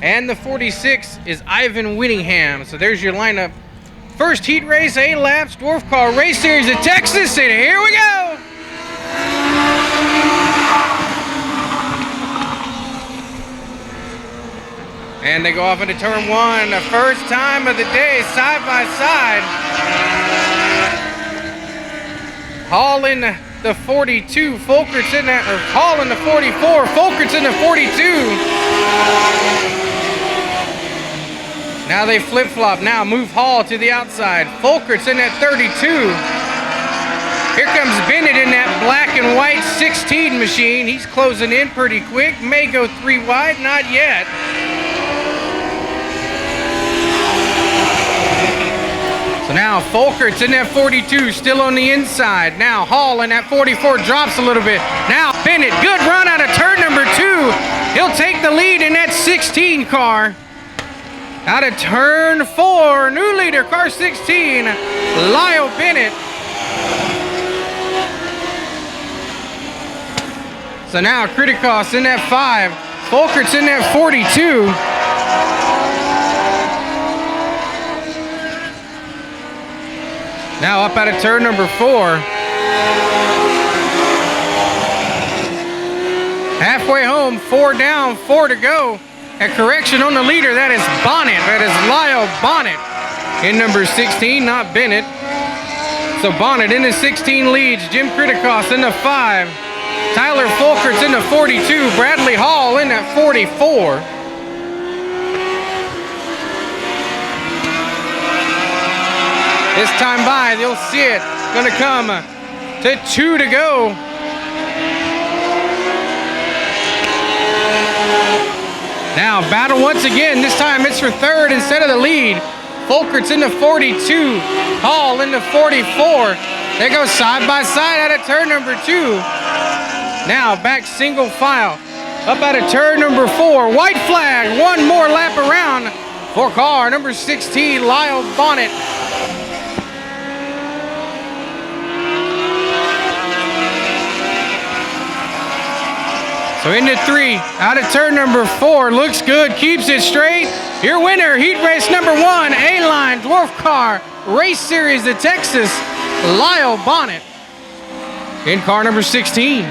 And the 46 is Ivan Whittingham. So there's your lineup. First heat race, 8 laps, Dwarf Car Race Series of Texas, and here we go! And they go off into turn 1, the first time of the day, side by side. Hall in the 42, Folkert's in that, or Hall in the 44, Folkert's in the 42. Now they flip-flop. Now move Hall to the outside. Folkert's in that 32. Here comes Bennett in that black and white 16 machine. He's closing in pretty quick. May go 3 wide, not yet. So now Folkert's in that 42, still on the inside. Now Hall in that 44 drops a little bit. Now Bennett, good run out of turn number 2. He'll take the lead in that 16 car. Out of turn 4, new leader, car 16, Lyle Bennett. So now Kritikos in that 5, Folkert's in that 42. Now up out of turn number 4. Halfway home, 4 down, 4 to go. A correction on the leader, that is Bonnet. That is Lyle Bonnet in number 16, not Bennett. So Bonnet in the 16 leads, Jim Kritikos in the 5. Tyler Folkert's in the 42, Bradley Hall in that 44. This time by, you'll see it. Gonna come to 2 to go. Now battle once again. This time it's for 3rd instead of the lead. Folkert's in the 42. Hall in the 44. They go side by side out of turn number 2. Now back single file. Up out of turn number 4. White flag. 1 more lap around for car number 16, Lyle Bonnet. So into 3, out of turn number 4, looks good, keeps it straight. Your winner, heat race number 1, A-Line Dwarf Car Race Series of Texas, Lyle Bonnet in car number 16.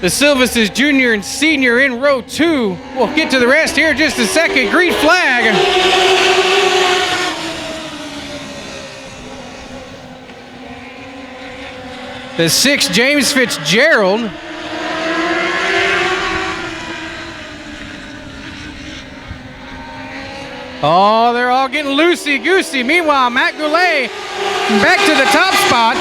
The Silvases Jr. and Senior in row 2. We'll get to the rest here in just a second. Green flag. The 6, James Fitzgerald. Oh, they're all getting loosey-goosey. Meanwhile, Matt Goulet back to the top spot.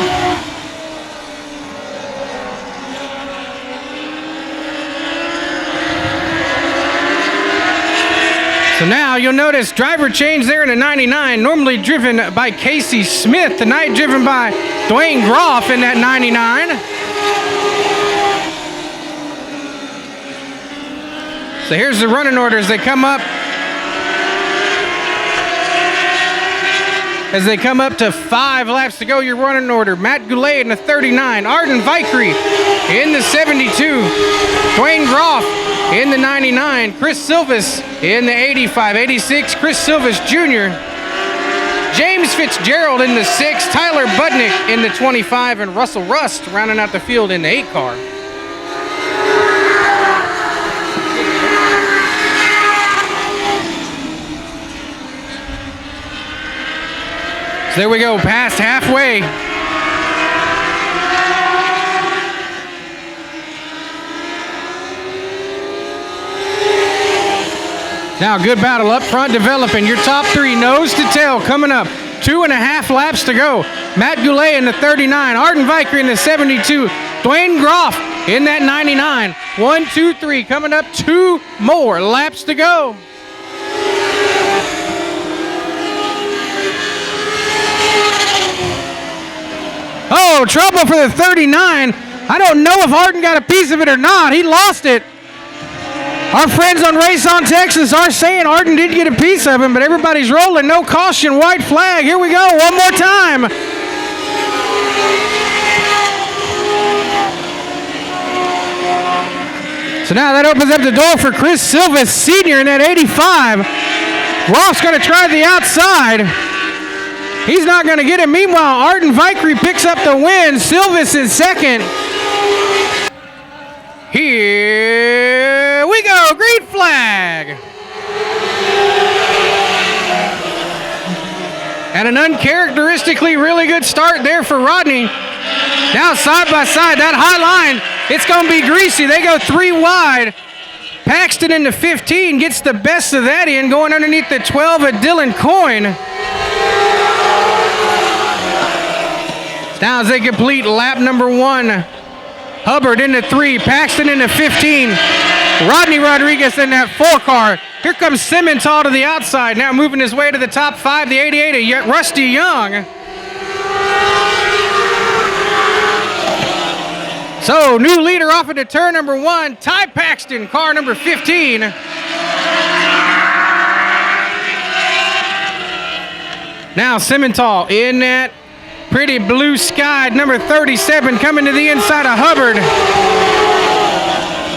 So now you'll notice driver change there in a 99, normally driven by Casey Smith, tonight driven by Dwayne Groff in that 99. So here's the running order as they come up. As they come up to 5 laps to go, your running order. Matt Goulet in the 39. Arden Vickery in the 72. Dwayne Groff in the 99. Chris Silvas in the 85. 86, Chris Silvas Jr. James Fitzgerald in the 6. Tyler Budnick in the 25. And Russell Rust rounding out the field in the 8 car. There we go, past halfway. Now good battle up front developing. Your top 3 nose to tail coming up. 2.5 laps to go. Matt Goulet in the 39. Arden Vickery in the 72. Dwayne Groff in that 99. 1, 2, 3 coming up. 2 more laps to go. Oh, trouble for the 39. I don't know if Arden got a piece of it or not. He lost it. Our friends on Race on Texas are saying Arden did get a piece of him, but everybody's rolling. No caution, white flag. Here we go, one more time. So now that opens up the door for Chris Silvas Sr. in that 85. Ross going to try the outside. He's not going to get it. Meanwhile, Arden Vickery picks up the win. Silvas in second. Here we go. Green flag. And an uncharacteristically really good start there for Rodney. Now side by side, that high line, it's going to be greasy. They go 3 wide. Paxton in the 15 gets the best of that in, going underneath the 12 of Dylan Coyne. Now as they complete lap number 1, Hubbard in the 3, Paxton in the 15, Rodney Rodriguez in that 4 car. Here comes Simmental to the outside, now moving his way to the top 5, the 88 of Rusty Young. So, new leader off into turn number 1, Ty Paxton, car number 15. Now Simmental in that pretty blue sky, number 37, coming to the inside of Hubbard.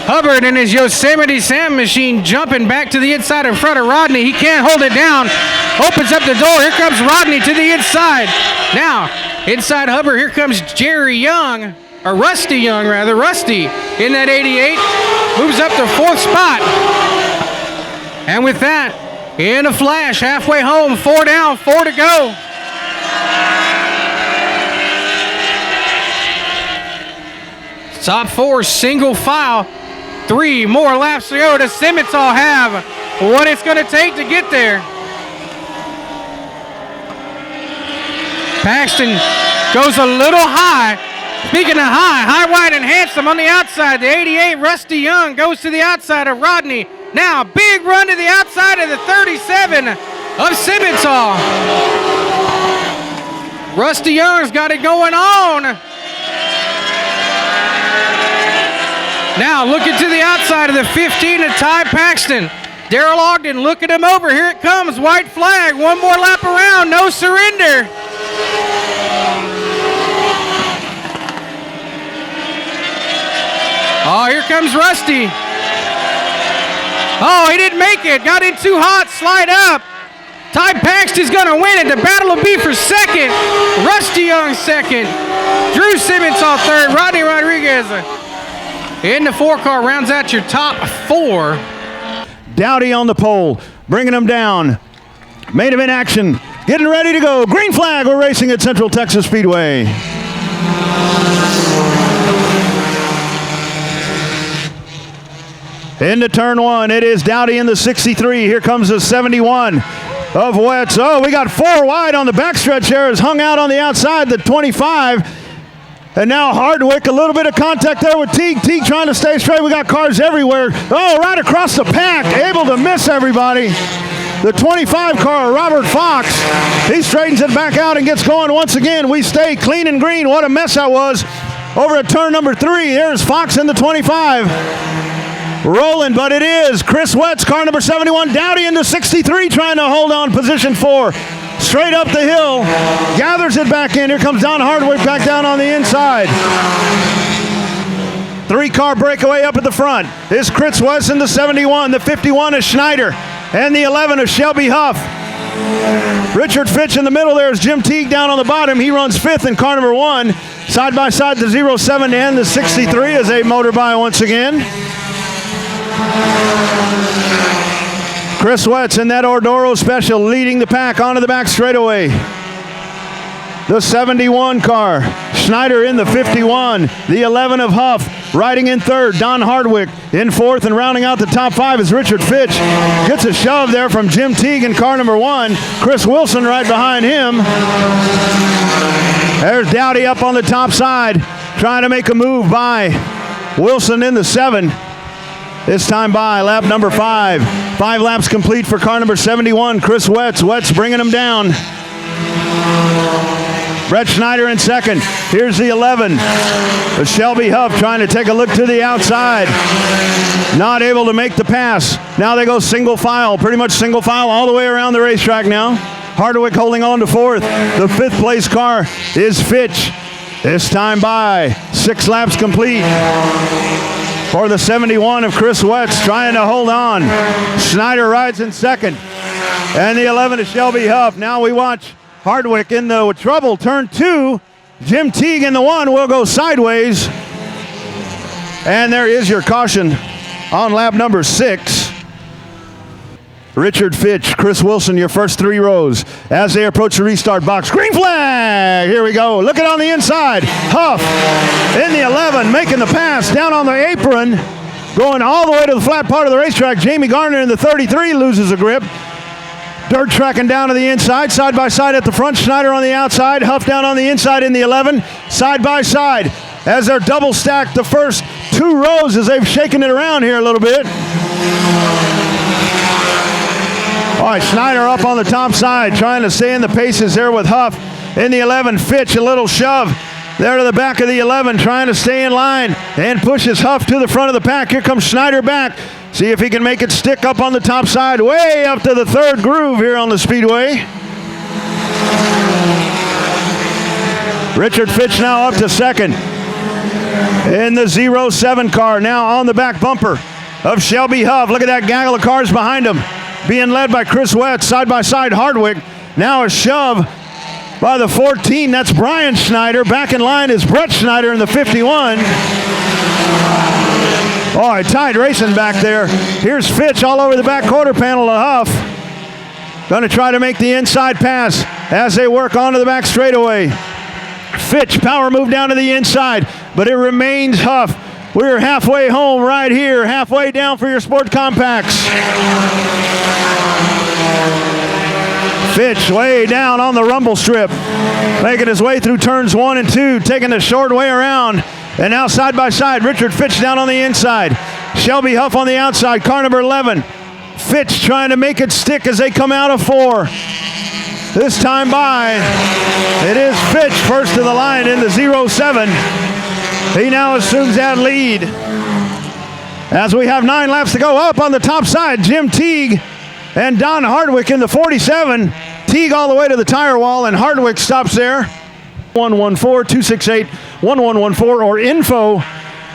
Hubbard and his Yosemite Sam machine jumping back to the inside in front of Rodney. He can't hold it down. Opens up the door. Here comes Rodney to the inside. Now, inside Hubbard, here comes Jerry Young. Or Rusty Young, rather. Rusty in that 88. Moves up to 4th spot. And with that, in a flash, halfway home, 4 down, 4 to go. Top 4, single file. 3 more laps to go. Does Simmental have what it's going to take to get there? Paxton goes a little high. Speaking of high, wide, and handsome on the outside. The 88, Rusty Young, goes to the outside of Rodney. Now, big run to the outside of the 37 of Simmental. Rusty Young's got it going on. Now, looking to the outside of the 15 of Ty Paxton. Darrell Ogden looking him over. Here it comes, white flag. 1 more lap around, no surrender. Oh, here comes Rusty. Oh, he didn't make it. Got in too hot. Slide up. Ty Paxton's going to win it. The battle will be for second. Rusty Young second. Drew Simmental third. Rodney Rodriguez in the 4 car rounds out your top 4. Dowdy on the pole, bringing them down. Main event action. Getting ready to go. Green flag. We're racing at Central Texas Speedway. Into turn 1, it is Dowdy in the 63. Here comes the 71 of Wetz. Oh, we got 4 wide on the backstretch here. Is hung out on the outside, the 25. And now Hardwick, a little bit of contact there with Teague. Teague trying to stay straight. We got cars everywhere. Oh, right across the pack, able to miss everybody. The 25 car, Robert Fox, he straightens it back out and gets going once again. We stay clean and green. What a mess that was. Over at turn number 3, here's Fox in the 25. Rolling, but it is Chris Wetz, car number 71. Dowdy into 63, trying to hold on position 4. Straight up the hill, gathers it back in. Here comes Don Hardwick back down on the inside. 3-car breakaway up at the front. This Chris Wetz in the 71, the 51 is Schneider, and the 11 is Shelby Huff. Richard Fitch in the middle. There's Jim Teague down on the bottom. He runs 5th in car number 1. Side by side, the 07 and the 63 is a motor by once again. Chris Wetz in that Ordoro Special leading the pack onto the back straightaway. The 71 car, Schneider in the 51, the 11 of Huff, riding in 3rd, Don Hardwick in 4th, and rounding out the top 5 is Richard Fitch. Gets a shove there from Jim Teague in car number 1. Chris Wilson right behind him. There's Dowdy up on the top side, trying to make a move by Wilson in the 7. This time by lap number 5. 5 laps complete for car number 71, Chris Wetz. Wetz bringing him down. Brett Schneider in 2nd. Here's the 11. The Shelby Huff trying to take a look to the outside. Not able to make the pass. Now they go single file, pretty much single file all the way around the racetrack now. Hardwick holding on to 4th. The 5th place car is Fitch. This time by 6 laps complete. for the 71 of Chris Wetz, trying to hold on. Schneider rides in second. And the 11 is Shelby Huff. Now we watch Hardwick in the trouble. Turn 2. Jim Teague in the 1 will go sideways. And there is your caution on lap number 6. Richard Fitch, Chris Wilson, your first 3 rows as they approach the restart box. Green flag! Here we go. Look at on the inside. Huff in the 11, making the pass down on the apron, going all the way to the flat part of the racetrack. Jamie Garner in the 33 loses a grip. Dirt tracking down to the inside, side by side at the front. Schneider on the outside, Huff down on the inside in the 11, side by side as they're double stacked the first 2 rows as they've shaken it around here a little bit. All right, Schneider up on the top side, trying to stay in the paces there with Huff. In the 11, Fitch, a little shove there to the back of the 11, trying to stay in line and pushes Huff to the front of the pack. Here comes Schneider back. See if he can make it stick up on the top side, way up to the 3rd groove here on the Speedway. Richard Fitch now up to 2nd. In the 07 car, now on the back bumper of Shelby Huff. Look at that gaggle of cars behind him, being led by Chris Wetz, side by side Hardwick. Now a shove by the 14, that's Brian Schneider. Back in line is Brett Schneider in the 51. All right, tight racing back there. Here's Fitch all over the back quarter panel of Huff. Going to try to make the inside pass as they work onto the back straightaway. Fitch, power move down to the inside, but it remains Huff. We're halfway home right here, halfway down for your Sport Compacts. Fitch way down on the rumble strip, making his way through turns 1 and 2, taking the short way around. And now side by side, Richard Fitch down on the inside. Shelby Huff on the outside, car number 11. Fitch trying to make it stick as they come out of 4. This time by, it is Fitch first to the line in the 07. He now assumes that lead. As we have 9 laps to go, up on the top side, Jim Teague and Don Hardwick in the 47. Teague all the way to the tire wall, and Hardwick stops there. 114-268-1114 or info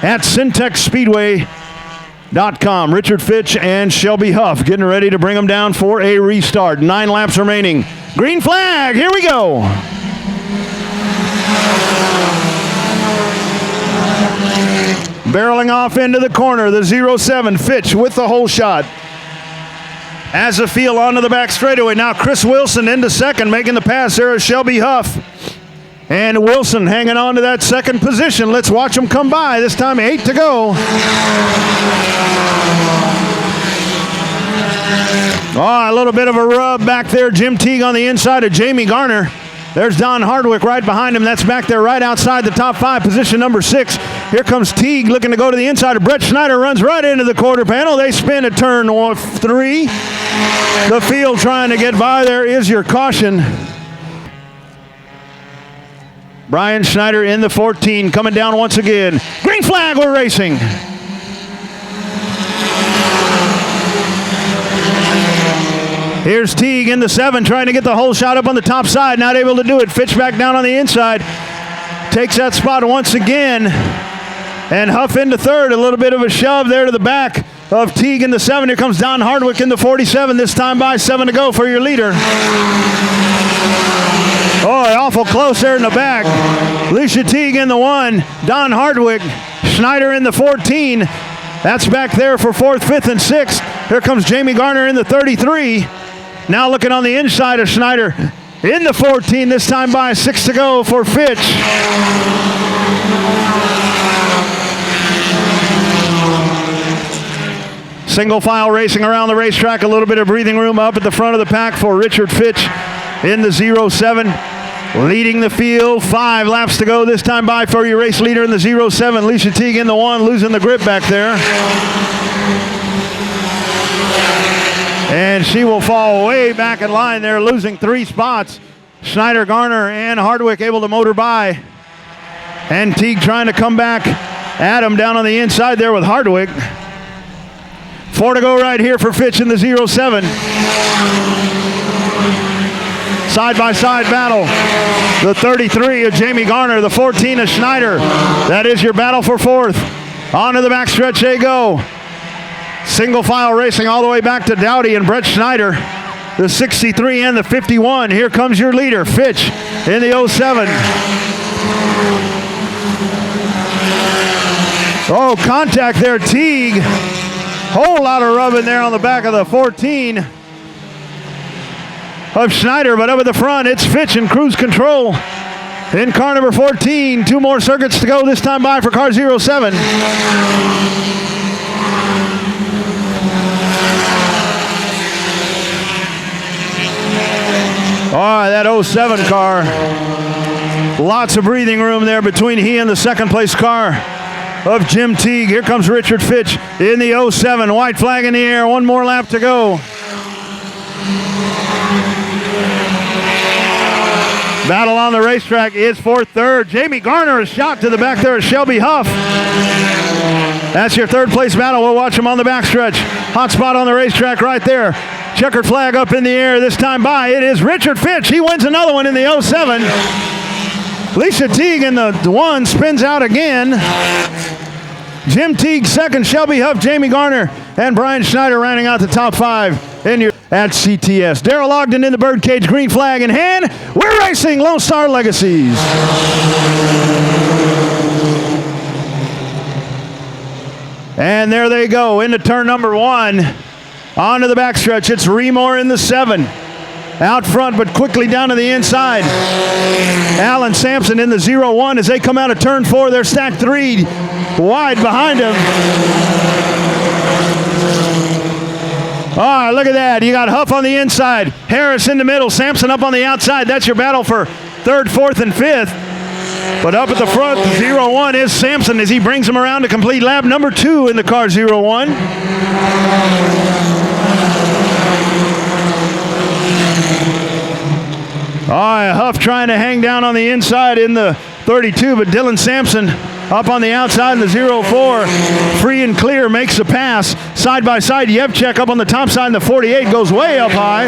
at syntexspeedway.com. Richard Fitch and Shelby Huff getting ready to bring them down for a restart. 9 laps remaining. Green flag, here we go. Barreling off into the corner, the 07 Fitch with the whole shot. As the field onto the back straightaway. Now Chris Wilson into 2nd, making the pass there is Shelby Huff. And Wilson hanging on to that 2nd position. Let's watch them come by. This time 8 to go. Oh, a little bit of a rub back there. Jim Teague on the inside of Jamie Garner. There's Don Hardwick right behind him. That's back there right outside the top 5, position number 6. Here comes Teague looking to go to the inside. Brett Schneider runs right into the quarter panel. They spin at turn 3. The field trying to get by. There is your caution. Brian Schneider in the 14, coming down once again. Green flag, we're racing. Here's Teague in the 7, trying to get the whole shot up on the top side. Not able to do it. Fitch back down on the inside. Takes that spot once again. And Huff into 3rd. A little bit of a shove there to the back of Teague in the 7. Here comes Don Hardwick in the 47. This time by 7 to go for your leader. Oh, awful close there in the back. Alicia Teague in the 1. Don Hardwick. Schneider in the 14. That's back there for 4th, 5th, and 6th. Here comes Jamie Garner in the 33. Now looking on the inside of Schneider in the 14. This time by 6 to go for Fitch. Single file racing around the racetrack. A little bit of breathing room up at the front of the pack for Richard Fitch in the 07. Leading the field, 5 laps to go. This time by for your race leader in the 07. Alicia Teague in the 1, losing the grip back there. And she will fall way back in line there, losing 3 spots. Schneider, Garner, and Hardwick able to motor by. And Teague trying to come back at him down on the inside there with Hardwick. 4 to go right here for Fitch in the 07. Side-by-side battle. The 33 of Jamie Garner, the 14 of Schneider. That is your battle for 4th. On to the backstretch they go. Single file racing all the way back to Dowdy and Brett Schneider. The 63 and the 51. Here comes your leader, Fitch, in the 07. Oh, contact there, Teague. Whole lot of rubbing there on the back of the 14 of Schneider, but up at the front, it's Fitch in cruise control. In car number 14, 2 more circuits to go this time by for car 07. All right, that 07 car. Lots of breathing room there between he and the second place car of Jim Teague. Here comes Richard Fitch in the 07. White flag in the air. 1 more lap to go. Battle on the racetrack is for third. Jamie Garner is shot to the back there of Shelby Huff. That's your third place battle. We'll watch him on the backstretch. Hot spot on the racetrack right there. Checkered flag up in the air this time by. It is Richard Fitch. He wins another one in the 07. Lisa Teague in the 1 spins out again. Jim Teague second, Shelby Huff, Jamie Garner, and Brian Schneider rounding out the top 5 in your at CTS. Darrell Ogden in the birdcage, green flag in hand. We're racing Lone Star Legacies. And there they go into turn number 1. On to the backstretch. It's Remore in the 7. Out front, but quickly down to the inside. Alan Sampson in the 0-1 as they come out of turn 4. They're stacked 3 wide behind him. All right, look at that. You got Huff on the inside. Harris in the middle. Sampson up on the outside. That's your battle for 3rd, 4th, and 5th. But up at the front, the 0-1 is Sampson as he brings him around to complete lap number 2 in the car 0-1. All right, Huff trying to hang down on the inside in the 32, but Dylan Sampson up on the outside in the 0-4. Free and clear, makes the pass. Side by side, Yevchek up on the top side in the 48, goes way up high.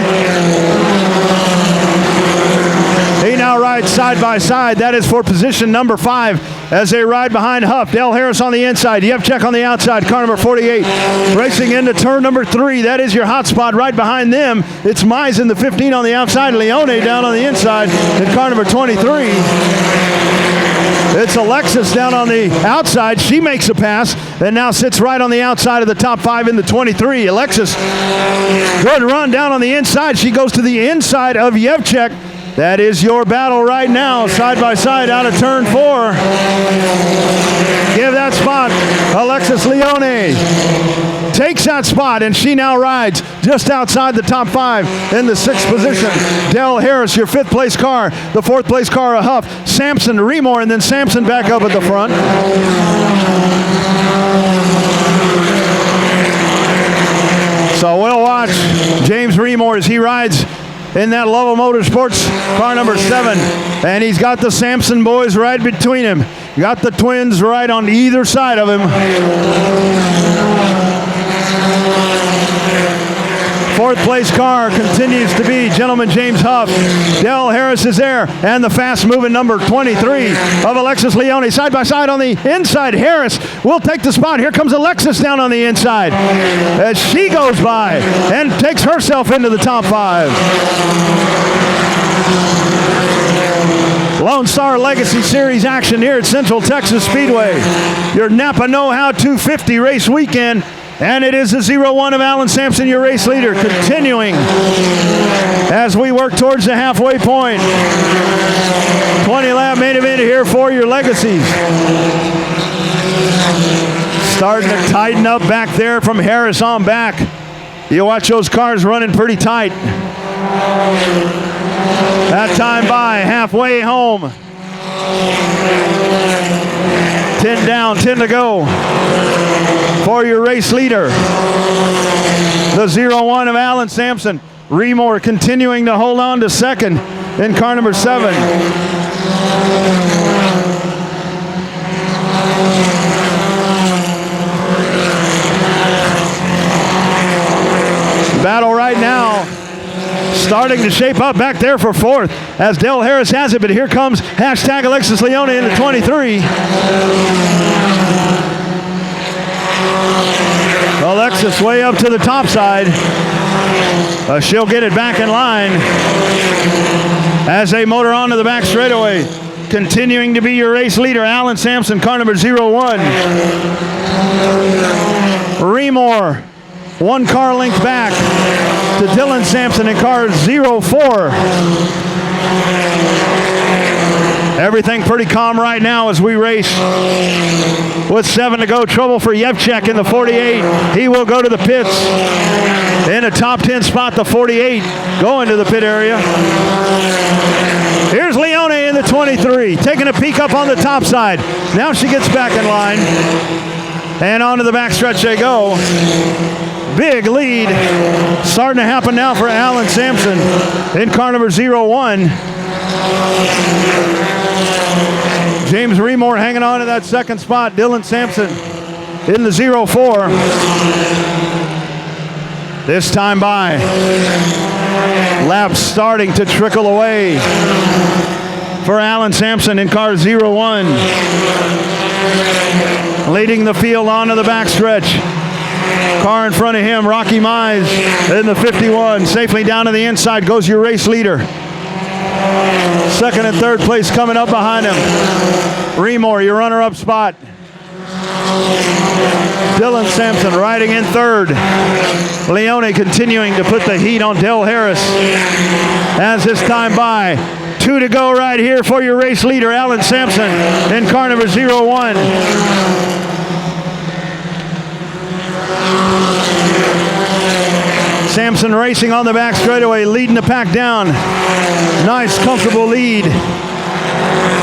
He now rides side by side. That is for position number 5 as they ride behind Huff. Dale Harris on the inside. Yevchek on the outside. Car number 48 racing into turn number 3. That is your hot spot right behind them. It's Mize in the 15 on the outside. Leone down on the inside in car number 23. It's Alexis down on the outside. She makes a pass and now sits right on the outside of the top 5 in the 23. Alexis, good run down on the inside. She goes to the inside of Yevchek. That is your battle right now, side by side out of turn 4. Give that spot. Alexis Leone takes that spot, and she now rides just outside the top 5 in the 6th position. Dell Harris, your 5th place car. The 4th place car, a Huff. Sampson, Remore, and then Sampson back up at the front. So we'll watch James Remore as he rides in that Lovell Motorsports car number 7. And he's got the Sampson boys right between him. Got the twins right on either side of him. 4th place car continues to be Gentleman James Huff. Dell Harris is there, and the fast-moving number 23 of Alexis Leone. Side by side on the inside, Harris will take the spot. Here comes Alexis down on the inside as she goes by and takes herself into the top 5. Lone Star Legacy Series action here at Central Texas Speedway. Your NAPA Know-How 250 race weekend. And it is the 0-1 of Alan Sampson, your race leader, continuing as we work towards the halfway point. 20-lap main event here for your Legacies. Starting to tighten up back there from Harris on back. You watch those cars running pretty tight. That time by, halfway home. 10 down, 10 to go for your race leader. The 0-1 of Alan Sampson. Remore continuing to hold on to 2nd in car number 7. Battle right now starting to shape up back there for 4th as Dell Harris has it, but here comes # Alexis Leone into 23. Alexis way up to the top side. She'll get it back in line as they motor onto the back straightaway. Continuing to be your race leader, Alan Sampson, car number 01. Remore, 1 car length back to Dylan Sampson in car 04. Everything pretty calm right now as we race. With 7 to go, trouble for Yevchek in the 48. He will go to the pits. In a top 10 spot, the 48 going to the pit area. Here's Leone in the 23, taking a peek up on the top side. Now she gets back in line. And onto the backstretch they go. Big lead starting to happen now for Alan Sampson in car number 01. James Remore hanging on to that second spot. Dylan Sampson in the 04. This time by. Laps starting to trickle away for Alan Sampson in car 01. Leading the field onto the backstretch. Car in front of him, Rocky Mize in the 51. Safely down to the inside goes your race leader. Second and third place coming up behind him. Remore, your runner-up spot. Dylan Sampson riding in third. Leone continuing to put the heat on Del Harris as this time by. 2 to go right here for your race leader, Alan Sampson in car number 01. Sampson racing on the back straightaway, leading the pack down. Nice, comfortable lead.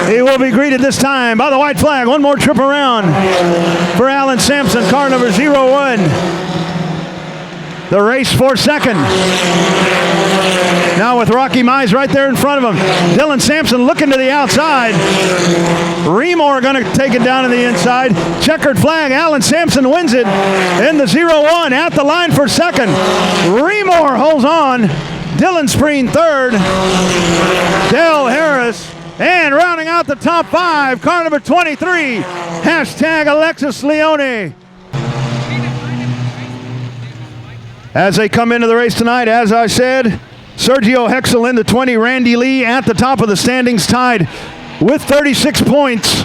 He will be greeted this time by the white flag. One more trip around for Alan Sampson, car number 01. The race for second. Now with Rocky Mize right there in front of him. Dylan Sampson looking to the outside. Remore going to take it down to the inside. Checkered flag. Alan Sampson wins it in the 01 at the line for second. Remore holds on. Dylan Spreen third. Del Harris. And rounding out the top 5, car number 23. Hashtag Alexis Leone. As they come into the race tonight, as I said, Sergio Hexel in the 20, Randy Lee at the top of the standings tied with 36 points.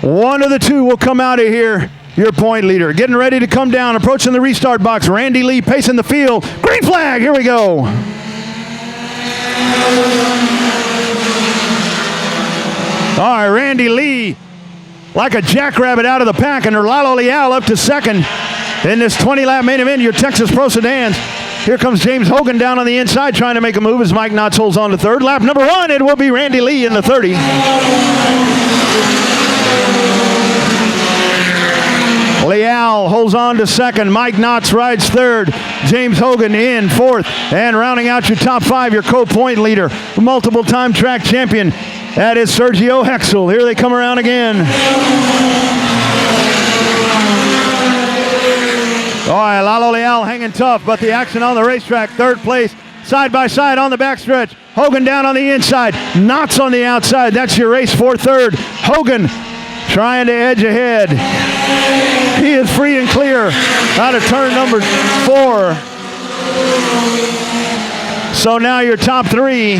One of the two will come out of here, your point leader. Getting ready to come down, approaching the restart box. Randy Lee pacing the field. Green flag, here we go. All right, Randy Lee like a jackrabbit out of the pack, and Lalo Leal up to second. In this 20-lap main event, your Texas Pro Sedans. Here comes James Hogan down on the inside trying to make a move as Mike Knotts holds on to third. Lap number 1, it will be Randy Lee in the 30. Leal holds on to second. Mike Knotts rides third. James Hogan in fourth. And rounding out your top 5, your co-point leader, multiple-time track champion. That is Sergio Hexel. Here they come around again. All right, Lalo Leal hanging tough, but the action on the racetrack. Third place, side by side on the backstretch. Hogan down on the inside, Knotts on the outside. That's your race for third. Hogan trying to edge ahead. He is free and clear out of turn number 4. So now your top 3,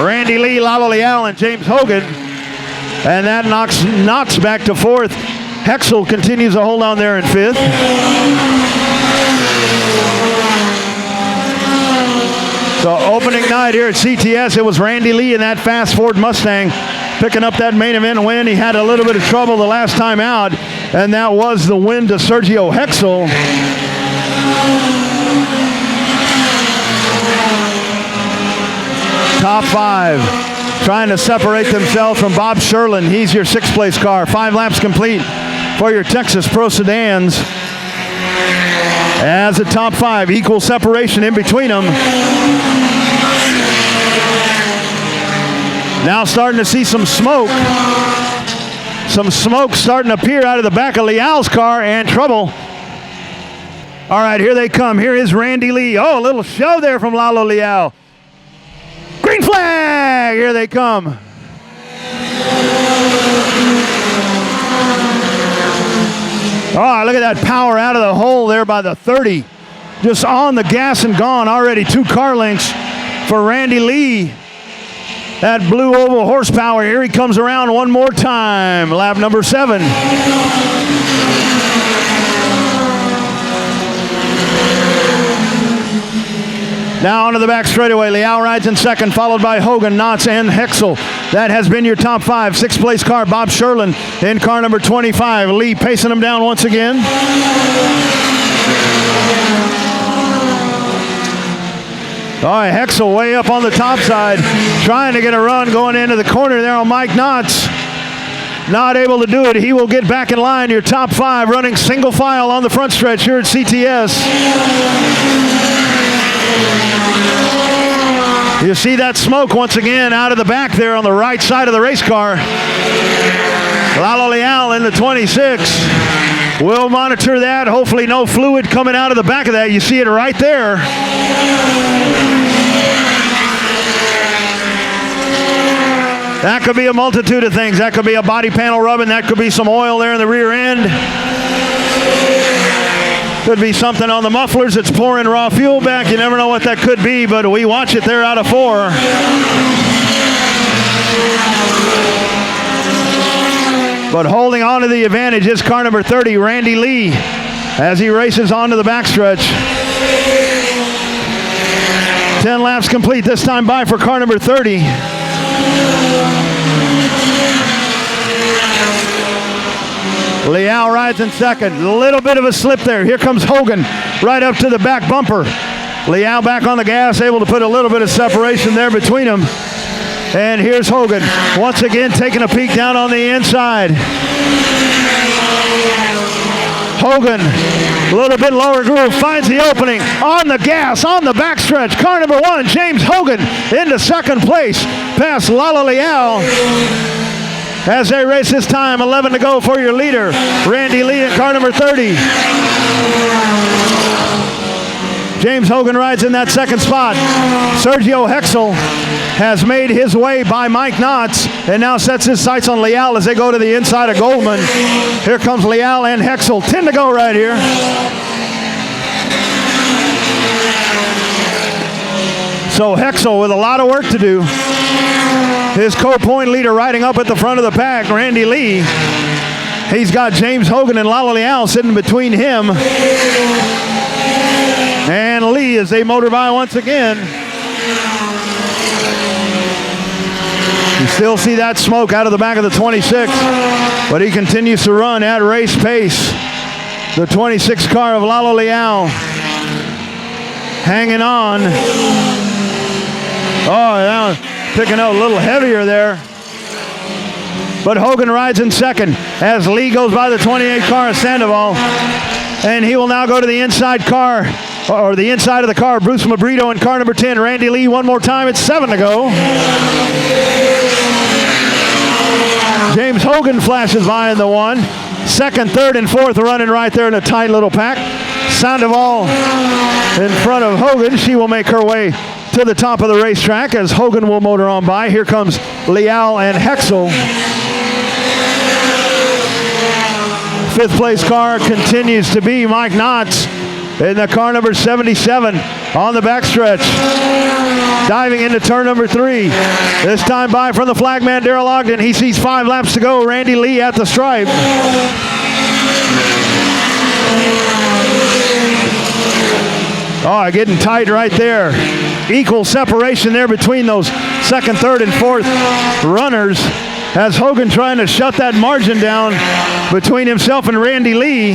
Randy Lee, Lalo Leal, and James Hogan. And that knocks Knotts back to 4th. Hexel continues to hold on there in 5th. So opening night here at CTS, it was Randy Lee in that fast Ford Mustang picking up that main event win. He had a little bit of trouble the last time out, and that was the win to Sergio Hexel. Top 5 trying to separate themselves from Bob Sherlin. He's your 6th place car. 5 laps complete for your Texas Pro Sedans. As a top 5, equal separation in between them. Now starting to see some smoke. Some smoke starting to appear out of the back of Leal's car, and trouble. All right, here they come. Here is Randy Lee. Oh, a little show there from Lalo Leal. Green flag! Here they come. Oh, look at that power out of the hole there by the 30. Just on the gas and gone. Already 2 car lengths for Randy Lee. That blue oval horsepower. Here he comes around one more time. Lap number 7. Now onto the back straightaway. Liao rides in second, followed by Hogan, Knotts, and Hexel. That has been your top 5. 6th place car, Bob Sherlin in car number 25. Lee pacing him down once again. All right, Hexel way up on the top side, trying to get a run going into the corner there on Mike Knotts. Not able to do it. He will get back in line. Your top 5 running single file on the front stretch here at CTS. You see that smoke once again out of the back there on the right side of the race car. Lalo Leal in the 26. We'll monitor that. Hopefully no fluid coming out of the back of that. You see it right there. That could be a multitude of things. That could be a body panel rubbing. That could be some oil there in the rear end. Could be something on the mufflers that's pouring raw fuel back. You never know what that could be, but we watch it there out of 4. But holding on to the advantage is car number 30, Randy Lee, as he races onto the backstretch. 10 laps complete this time by for car number 30. Liao rides in second. A little bit of a slip there. Here comes Hogan right up to the back bumper. Liao back on the gas, able to put a little bit of separation there between them. And here's Hogan once again taking a peek down on the inside. Hogan, a little bit lower groove, finds the opening on the gas, on the backstretch. Car number 1, James Hogan, into second place, past Lalo Leal. As they race this time, 11 to go for your leader, Randy Lee in car number 30. James Hogan rides in that second spot. Sergio Hexel has made his way by Mike Knotts and now sets his sights on Leal as they go to the inside of Goldman. Here comes Leal and Hexel. 10 to go right here. So Hexel with a lot of work to do. His co-point leader riding up at the front of the pack, Randy Lee. He's got James Hogan and Lalo Leal sitting between him and Lee as they motor by once again. You still see that smoke out of the back of the 26, but he continues to run at race pace. The 26 car of Lalo Leal hanging on. Oh, now picking out a little heavier there. But Hogan rides in second as Lee goes by the 28 car of Sandoval. And he will now go to the inside car, or the inside of the car. Bruce Mabrito in car number 10. Randy Lee one more time. It's 7 to go. James Hogan flashes by in the 1. Second, third, and fourth running right there in a tight little pack. Sandoval in front of Hogan. She will make her way to the top of the racetrack as Hogan will motor on by. Here comes Leal and Hexel. 5th place car continues to be Mike Knotts in the car number 77 on the backstretch. Diving into turn number 3. This time by from the flagman Darrell Ogden. He sees 5 laps to go. Randy Lee at the stripe. Oh, getting tight right there. Equal separation there between those second, third, and fourth runners as Hogan trying to shut that margin down between himself and Randy Lee.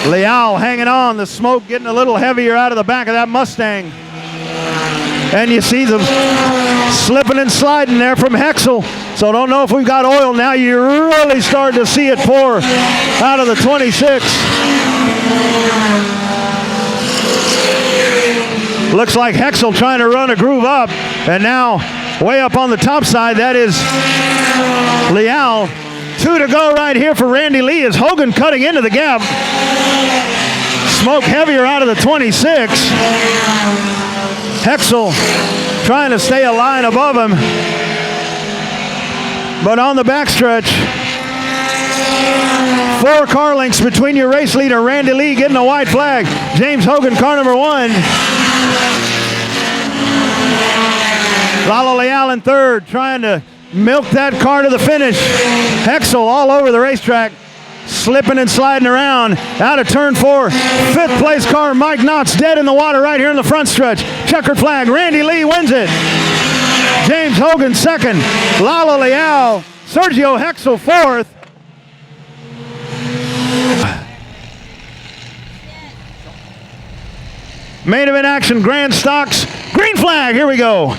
Leal hanging on, the smoke getting a little heavier out of the back of that Mustang. And you see them slipping and sliding there from Hexel. So don't know if we've got oil now. You really start to see it pour out of the 26. Looks like Hexel trying to run a groove up. And now way up on the top side, that is Leal. 2 to go right here for Randy Lee as Hogan cutting into the gap. Smoke heavier out of the 26. Hexel trying to stay a line above him. But on the backstretch, 4 car lengths between your race leader, Randy Lee, getting a white flag. James Hogan, car number 1. Lalo Leal in 3rd, trying to milk that car to the finish. Hexel all over the racetrack, slipping and sliding around. Out of turn 4, 5th place car, Mike Knott's dead in the water right here in the front stretch. Checkered flag, Randy Lee wins it. James Hogan 2nd, Lalo Leal, Sergio Hexel 4th. Main event action, Grand Stocks, green flag, here we go.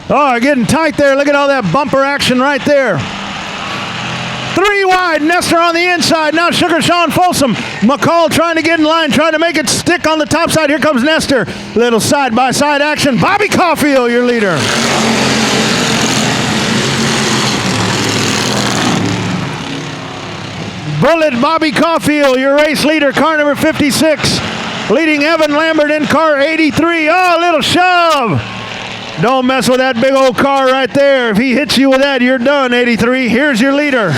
Oh, getting tight there. Look at all that bumper action right there. 3 wide, Nestor on the inside. Now Sugar Sean Folsom. McCall trying to get in line, trying to make it stick on the top side. Here comes Nestor. Little side-by-side action. Bobby Caulfield, your leader. Bullet Bobby Caulfield, your race leader, car number 56. Leading Evan Lambert in car 83. Oh, a little shove. Don't mess with that big old car right there. If he hits you with that, you're done, 83. Here's your leader.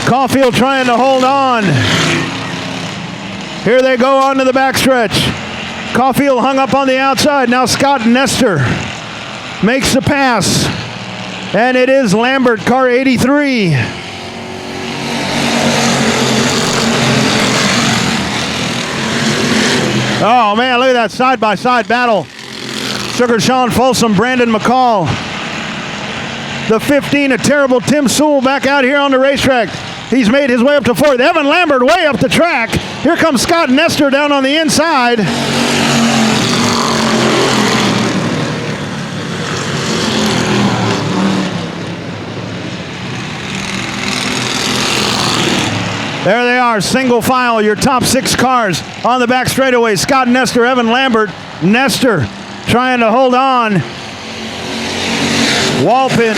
Caulfield trying to hold on. Here they go on to the backstretch. Caulfield hung up on the outside. Now Scott Nestor makes the pass. And it is Lambert, car 83. Oh man, look at that side-by-side battle. Sugar Sean Folsom, Brandon McCall. The 15, a terrible Tim Sewell back out here on the racetrack. He's made his way up to 4th. Evan Lambert way up the track. Here comes Scott Nestor down on the inside. There they are, single file, your top 6 cars on the back straightaway. Scott Nestor, Evan Lambert. Nestor trying to hold on. Walpin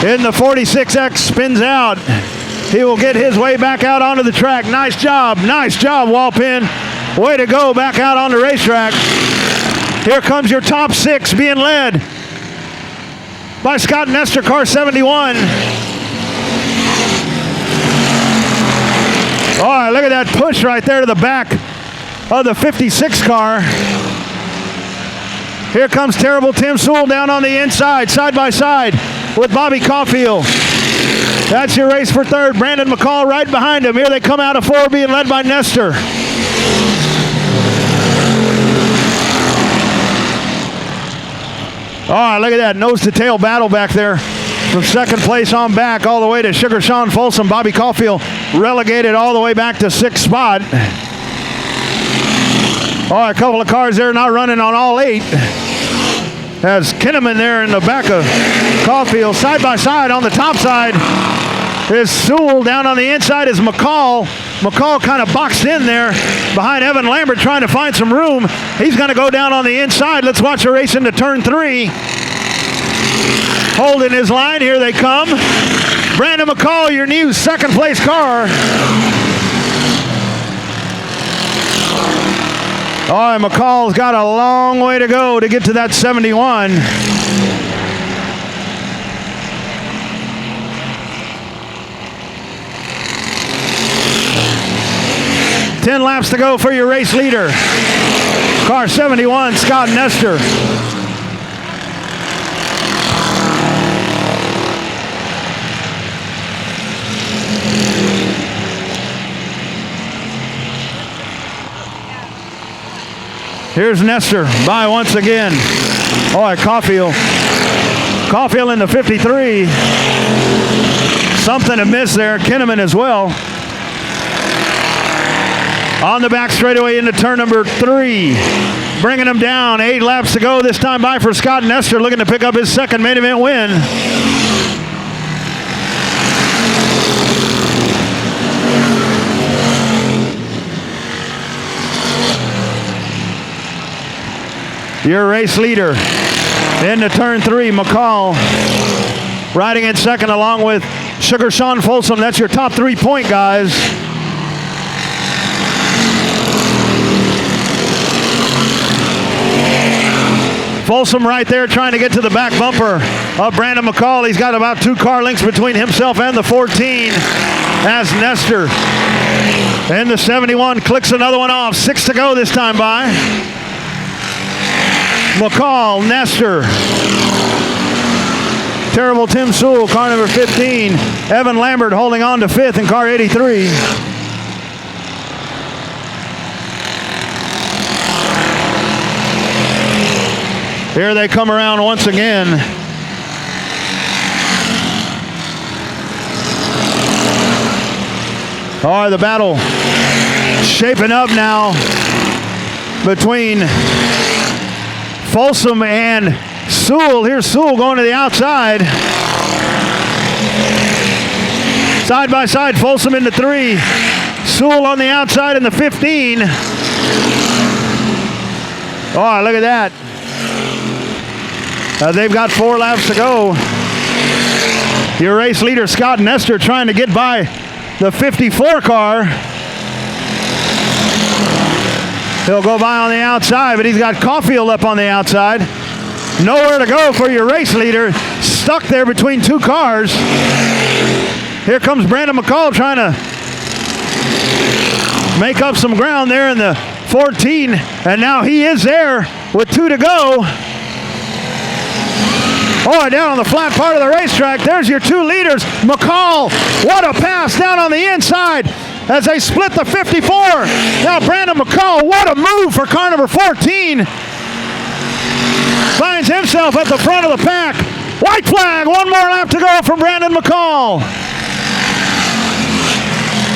in the 46X spins out. He will get his way back out onto the track. Nice job, Walpin. Way to go back out on the racetrack. Here comes your top 6 being led by Scott Nestor, car 71. All right, look at that push right there to the back of the 56 car. Here comes terrible Tim Sewell down on the inside, side by side with Bobby Caulfield. That's your race for 3rd. Brandon McCall right behind him. Here they come out of 4, being led by Nestor. All right, look at that nose to tail battle back there. From 2nd place on back all the way to Sugar Sean Folsom. Bobby Caulfield relegated all the way back to 6th spot. All right, a couple of cars there not running on all 8. Has Kinnaman there in the back of Caulfield. Side by side on the top side is Sewell. Down on the inside is McCall. McCall kind of boxed in there behind Evan Lambert trying to find some room. He's going to go down on the inside. Let's watch the race into turn 3. Holding his line, here they come. Brandon McCall, your new 2nd place car. All right, McCall's got a long way to go to get to that 71. Ten laps to go for your race leader. Car 71, Scott Nestor. Here's Nestor by once again. All right, Caulfield. Caulfield in the 53. Something amiss there. Kinnaman as well. On the back straightaway into turn number 3. Bringing him down. 8 laps to go this time by for Scott Nestor, looking to pick up his 2nd main event win. Your race leader into turn 3, McCall, riding in 2nd along with Sugar Sean Folsom, that's your top 3-point guys. Folsom right there trying to get to the back bumper of Brandon McCall. He's got about 2 car lengths between himself and the 14 as Nestor. And the 71 clicks another one off. 6 to go this time by. McCall, Nestor. Terrible Tim Sewell, car number 15. Evan Lambert holding on to 5th in car 83. Here they come around once again. All right, the battle shaping up now between Folsom and Sewell. Here's Sewell going to the outside. Side by side, Folsom into 3. Sewell on the outside in the 15. Oh, look at that. They've got 4 laps to go. Your race leader, Scott Nestor, trying to get by the 54 car. He'll go by on the outside, but he's got Caulfield up on the outside. Nowhere to go for your race leader. Stuck there between 2 cars. Here comes Brandon McCall trying to make up some ground there in the 14. And now he is there with 2 to go. Oh, down on the flat part of the racetrack. There's your 2 leaders. McCall, what a pass down on the inside as they split the 54. Now Brandon McCall, what a move for car number 14. Finds himself at the front of the pack. White flag, 1 more lap to go from Brandon McCall.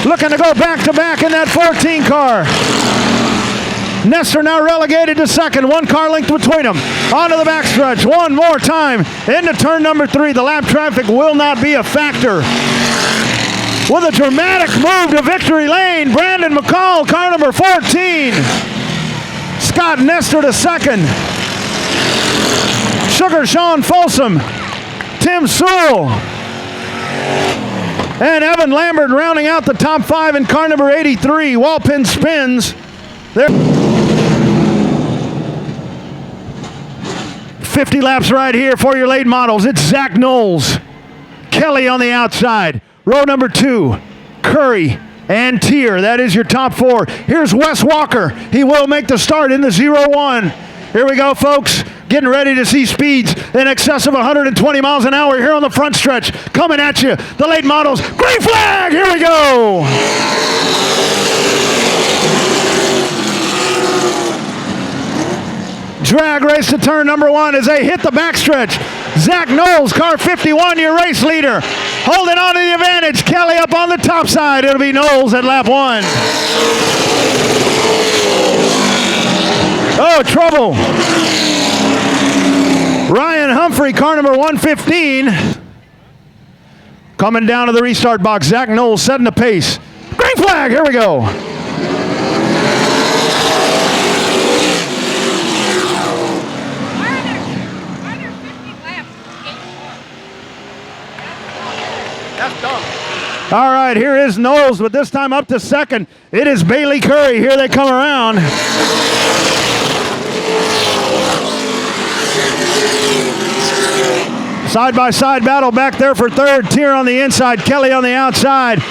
Looking to go back-to-back in that 14 car. Nestor now relegated to 2nd, 1 car length between them. Onto the backstretch, one more time. Into turn number 3. The lap traffic will not be a factor. With a dramatic move to victory lane, Brandon McCall, car number 14. Scott Nestor to 2nd. Sugar Sean Folsom, Tim Sewell, and Evan Lambert rounding out the top 5 in car number 83. Walpin spins. There. 50 laps right here for your late models. It's Zach Knowles, Kelly on the outside. Row number 2, Curry and Tier. That is your top 4. Here's Wes Walker. He will make the start in the 0-1. Here we go, folks. Getting ready to see speeds in excess of 120 miles an hour here on the front stretch. Coming at you, the late models. Green flag, here we go. Drag race to turn number 1 as they hit the backstretch. Zach Knowles, car 51, your race leader. Holding on to the advantage. Kelly up on the top side. It'll be Knowles at lap 1. Oh, trouble. Ryan Humphrey, car number 115. Coming down to the restart box. Zach Knowles setting the pace. Green flag, here we go. All right, here is Knowles, but this time up to 2nd. It is Bailey Curry. Here they come around. Side-by-side battle back there for 3rd. Tier on the inside, Kelly on the outside.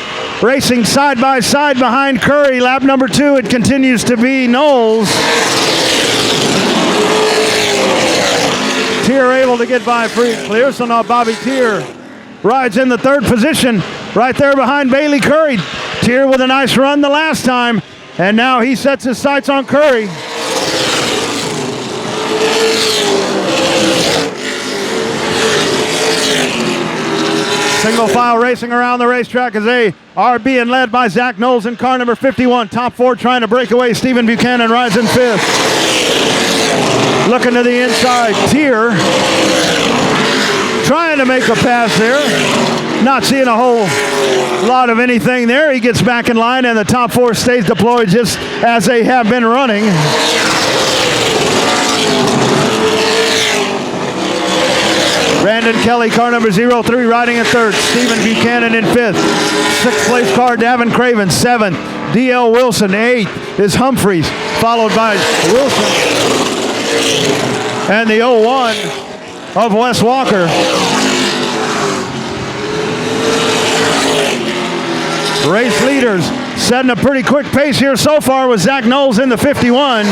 Racing side-by-side behind Curry. Lap number 2, it continues to be Knowles. Tier able to get by free and clear, so now Bobby Tier rides in the 3rd position, right there behind Bailey Curry. Tier with a nice run the last time, and now he sets his sights on Curry. Single file racing around the racetrack as they are being led by Zach Knowles in car number 51. Top 4 trying to break away. Stephen Buchanan rides in 5th. Looking to the inside, Tier trying to make a pass there. Not seeing a whole lot of anything there. He gets back in line and the top 4 stays deployed just as they have been running. Brandon Kelly, car number 03, riding in third. Stephen Buchanan in fifth. Sixth place car, Davin Craven. Seventh, D.L. Wilson. Eighth is Humphreys, followed by Wilson. And the 01 of Wes Walker. Race leaders setting a pretty quick pace here so far with Zach Knowles in the 51.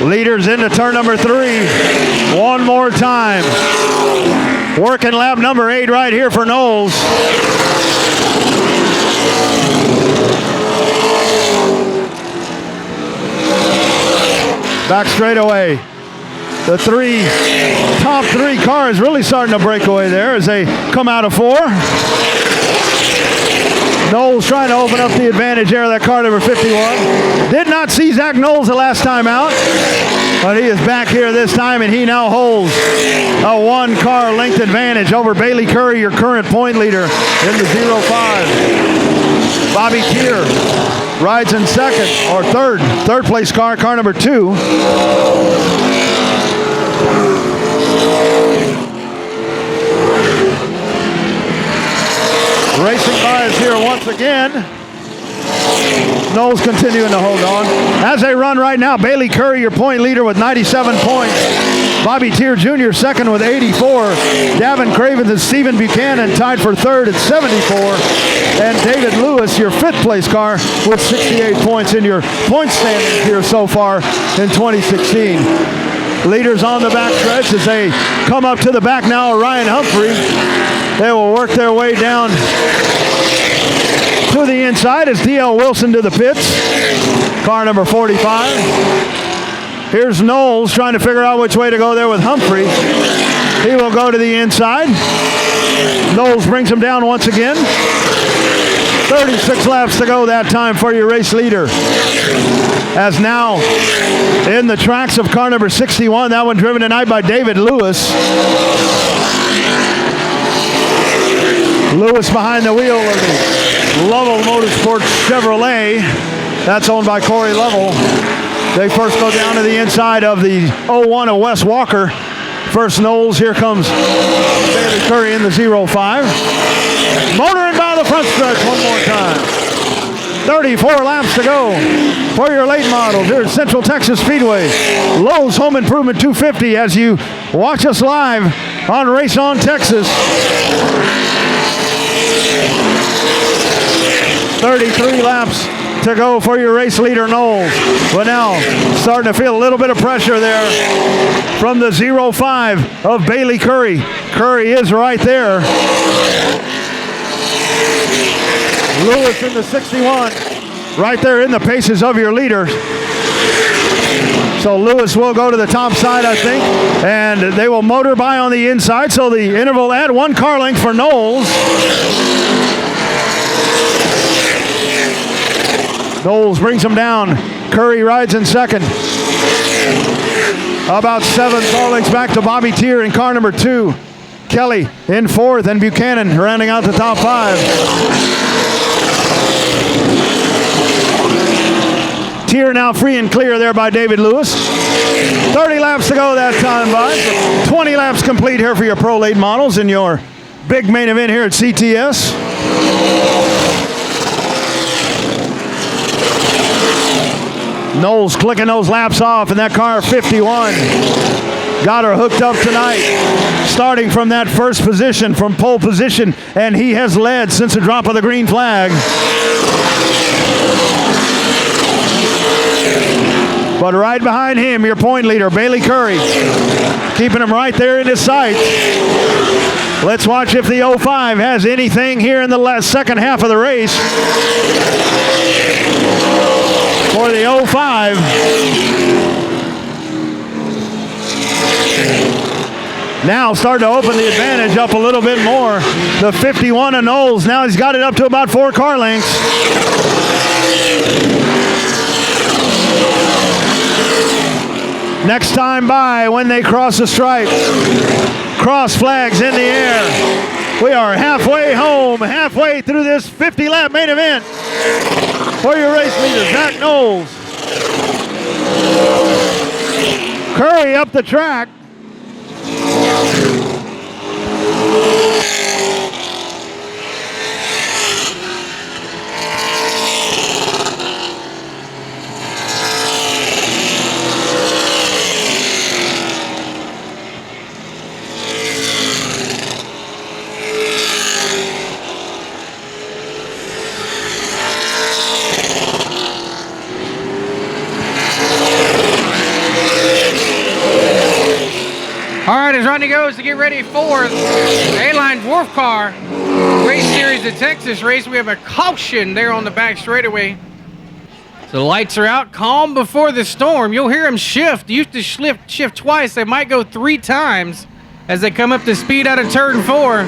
Leaders into turn number 3. One more time. Working lap number 8 right here for Knowles. Back straightaway. The top three cars really starting to break away there as they come out of 4. Knowles trying to open up the advantage there of that car number 51. Did not see Zach Knowles the last time out, but he is back here this time, and he now holds a 1-car length advantage over Bailey Curry, your current point leader in the 05. Bobby Tier rides in second, or third place car number 2. Racing by is here once again. Knowles continuing to hold on. As they run right now, Bailey Curry, your point leader with 97 points. Bobby Tier Jr. second with 84. Davin Craven and Stephen Buchanan tied for third at 74. And David Lewis, your fifth place car, with 68 points in your point standings here so far in 2016. Leaders on the back stretch as they come up to the back now of Ryan Humphrey. They will work their way down to the inside as D.L. Wilson to the pits. Car number 45. Here's Knowles trying to figure out which way to go there with Humphrey. He will go to the inside. Knowles brings him down once again. 36 laps to go that time for your race leader. As now in the tracks of car number 61, that one driven tonight by David Lewis. Lewis behind the wheel of the Lovell Motorsports Chevrolet. That's owned by Corey Lovell. They first go down to the inside of the 01 of Wes Walker. First Knowles, here comes Bailey Curry in the 05. Motoring by the front stretch one more time. 34 laps to go for your late models here at Central Texas Speedway. Lowe's Home Improvement 250 as you watch us live on Race On Texas. 33 laps to go for your race leader, Knowles. But now starting to feel a little bit of pressure there from the 05 of Bailey Curry. Curry is right there. Lewis in the 61, right there in the paces of your leader. So Lewis will go to the top side, I think, and they will motor by on the inside. So the interval at 1 car length for Knowles. Knowles brings him down. Curry rides in second. About 7 car lengths back to Bobby Tier in car number 2. Kelly in fourth, and Buchanan rounding out the top 5. Tier now free and clear there by David Lewis. 30 laps to go that time, bud. 20 laps complete here for your Pro Late Models in your big main event here at CTS. Knowles clicking those laps off, and that car 51 got her hooked up tonight, starting from that first position, from pole position, and he has led since the drop of the green flag. But right behind him, your point leader, Bailey Curry, keeping him right there in his sights. Let's watch if the 05 has anything here in the second half of the race. For the 05, now starting to open the advantage up a little bit more. The 51 of Knowles, now he's got it up to about 4 car lengths. Next time by when they cross the stripe. Cross flags in the air. We are halfway home, halfway through this 50-lap main event. for your race leader, Zach Knowles. Curry up the track. All right, as Rodney goes to get ready for the A-Line Dwarf Car Race Series of Texas race, we have a caution there on the back straightaway. So the lights are out, calm before the storm. You'll hear them shift. Used to shift twice. They might go 3 times as they come up to speed out of turn 4.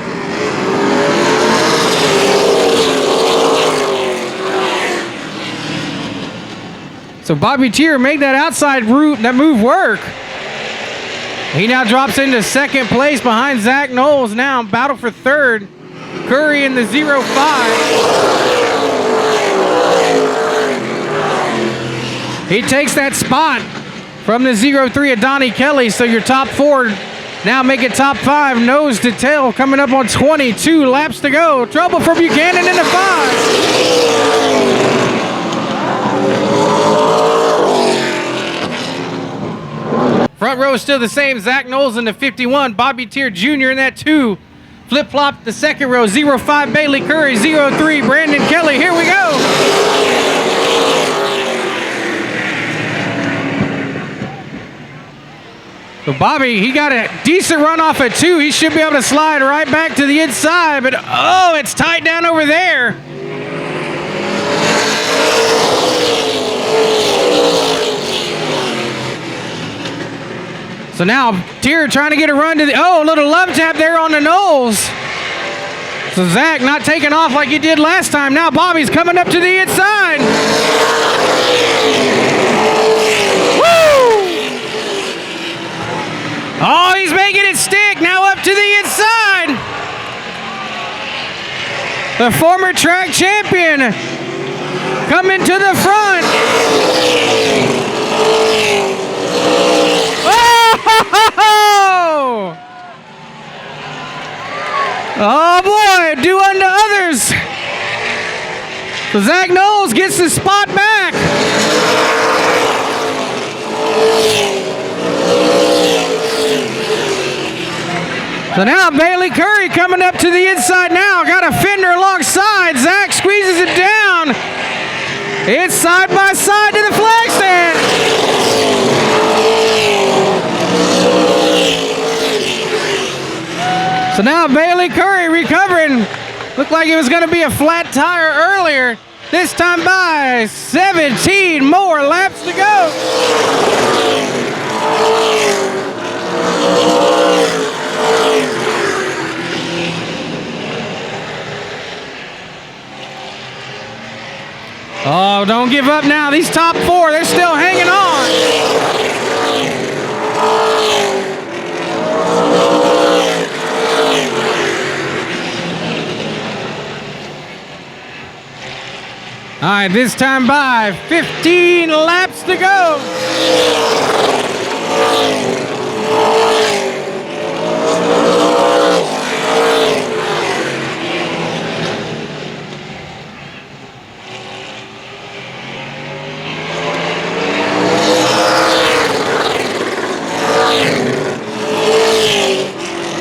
So Bobby Tier made that outside route, that move work. He now drops into second place behind Zach Knowles. Now battle for third. Curry in the 0-5. He takes that spot from the 0-3 of Donnie Kelly. So your top 4 now make it top 5, nose to tail, coming up on 22 laps to go. Trouble for Buchanan in the 5. Front row is still the same. Zach Knowles in the 51. Bobby Tier Jr. in that 2. Flip-flop the second row. 0-5 Bailey Curry. 0-3 Brandon Kelly. Here we go. So Bobby, he got a decent run off at 2. He should be able to slide right back to the inside. But, oh, it's tight down over there. So now Tier trying to get a run to the, oh, a little love tap there on the nose. So Zach not taking off like he did last time. Now Bobby's coming up to the inside. Woo! Oh, he's making it stick. Now up to the inside. The former track champion coming to the front. Oh boy, do unto others. So Zach Knowles gets the spot back. So now Bailey Curry coming up to the inside now. Got a fender alongside. Zach squeezes it down. It's side by side to the flag stand. So now Bailey Curry recovering. Looked like it was going to be a flat tire earlier. This time by 17 more laps to go. Oh, don't give up now. These top 4, they're still hanging on. All right, this time by 15 laps to go.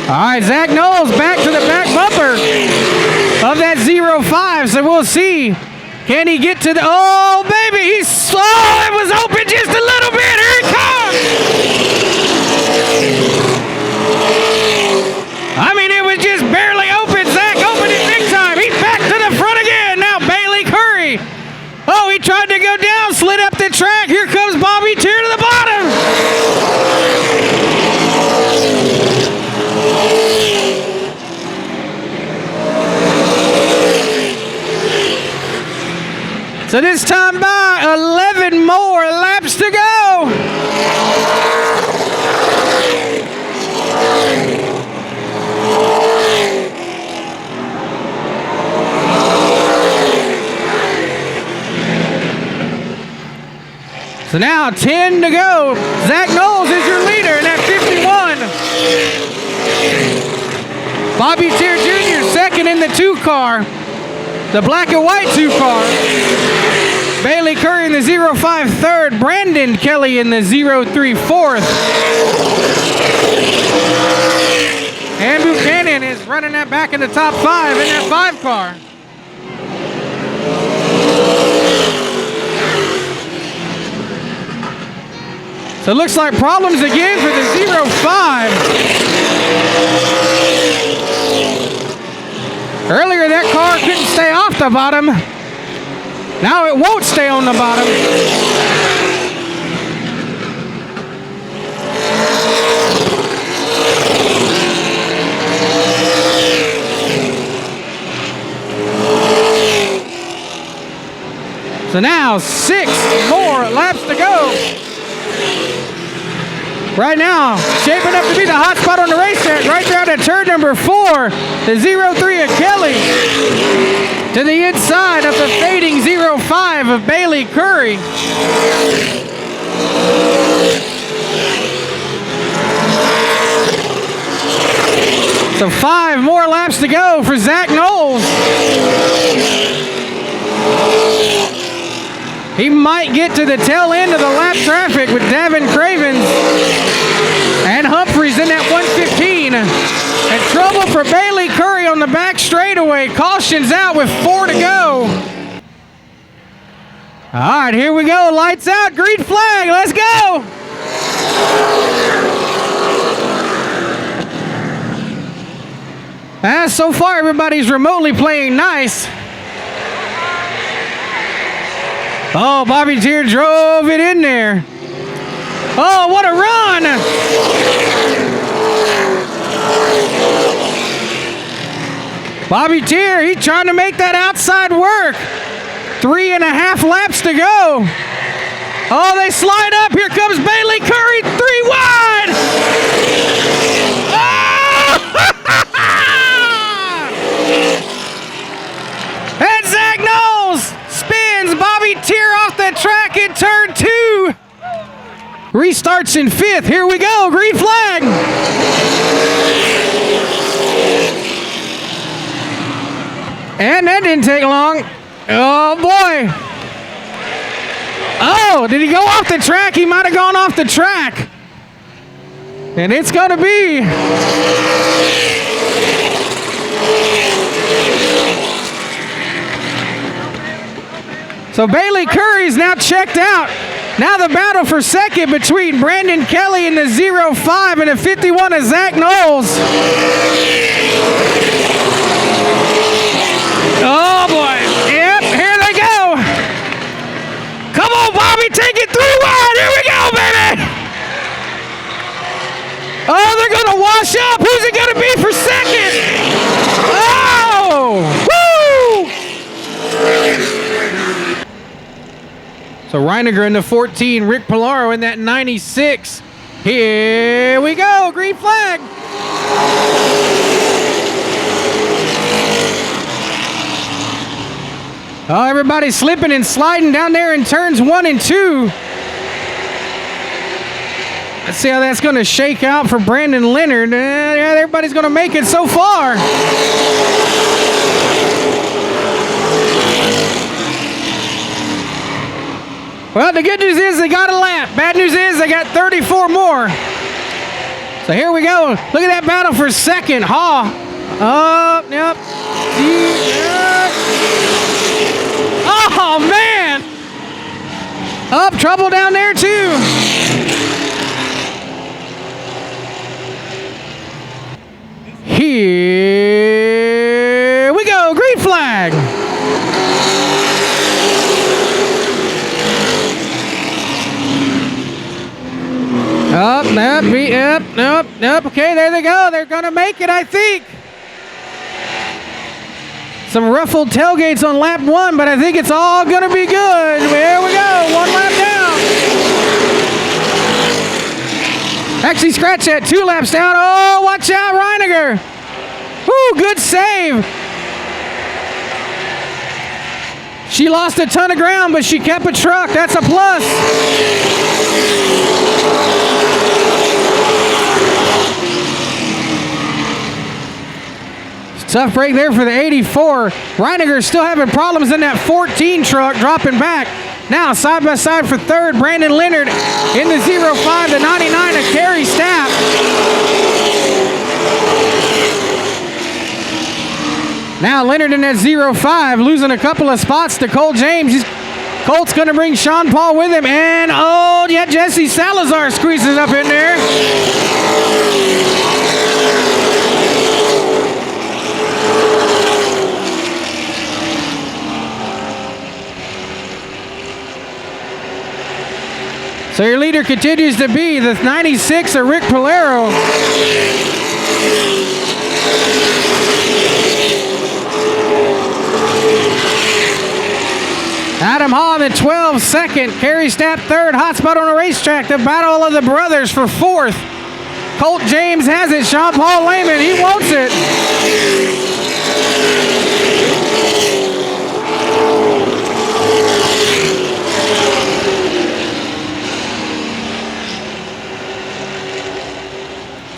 All right, Zach Knowles back to the back bumper of that 0-5, so we'll see. Can he get to the, oh baby, he's, oh, it was open just a little bit, here it comes. I mean, it was just barely open. Zach opened it big time. He's back to the front again. Now Bailey Curry. Oh, he tried to go down, slid up the track. Here comes Bobby Tier to the bottom. So this time by 11 more laps to go. So now 10 to go. Zach Knowles is your leader in that 51. Bobby Tier Jr. second in the 2 car. The black and white 2 car. Bailey Curry in the 05 third. Brandon Kelly in the 03 fourth. And Buchanan is running that back in the top 5 in that 5 car. So it looks like problems again for the 05. Earlier that car couldn't stay off the bottom. Now it won't stay on the bottom. So now 6 more laps to go. Right now, shaping up to be the hot spot on the racetrack, right there at turn number 4, the 03 of Kelly. To the inside of the fading 05 of Bailey Curry. So 5 more laps to go for Zach Knowles. He might get to the tail end of the lap traffic with Davin Cravens and Humphreys in that 115. And trouble for Bailey Curry on the back straightaway. Caution's out with 4 to go. All right, here we go. Lights out, green flag. Let's go. So far, everybody's remotely playing nice. Oh, Bobby Tier drove it in there. Oh, what a run! Bobby Tier, he's trying to make that outside work. 3.5 laps to go. Oh, they slide up. Here comes Bailey Curry, 3 wide. And Zach Knowles spins Bobby Tier off the track in turn 2. Restarts in 5th. Here we go. Green flag. And that didn't take long. Oh, boy. Oh, did he go off the track? He might have gone off the track. And it's going to be... So Bailey Curry's now checked out. Now the battle for second between Brandon Kelly in the 05 and the 51 of Zach Knowles. Oh boy. Yep, here they go. Come on, Bobby, take it 3 wide. Here we go, baby. Oh, they're going to wash up. Who's it going to be for second? Oh! Woo! So Reiniger in the 14, Rick Pilaro in that 96. Here we go, green flag. Oh, everybody's slipping and sliding down there in turns 1 and 2. Let's see how that's going to shake out for Brandon Leonard. Yeah, everybody's going to make it so far. Well, the good news is they got a lap. Bad news is they got 34 more. So here we go. Look at that battle for second. Haw. Up, yep. Oh, man. Up, trouble down there, too. Here we go. Green flag. Up, up. Okay, there they go. They're going to make it, I think. Some ruffled tailgates on lap 1, but I think it's all going to be good. Here we go. 1 lap down. Actually, scratch that. 2 laps down. Oh, watch out, Reiniger. Woo, good save. She lost a ton of ground, but she kept a truck. That's a plus. Tough break there for the 84. Reiniger's still having problems in that 14 truck, dropping back. Now side by side for third, Brandon Leonard in the 05, the 99 of Carrie Stapp. Now Leonard in that 05, losing a couple of spots to Cole James. Colt's going to bring Sean Paul with him, and oh, yeah, Jesse Salazar squeezes up in there. So your leader continues to be the 96 of Rick Polero. Adam Hall in 12 second. Carrie Stapp third. Hot spot on the racetrack. The battle of the brothers for fourth. Colt James has it. Sean Paul Lehman, he wants it.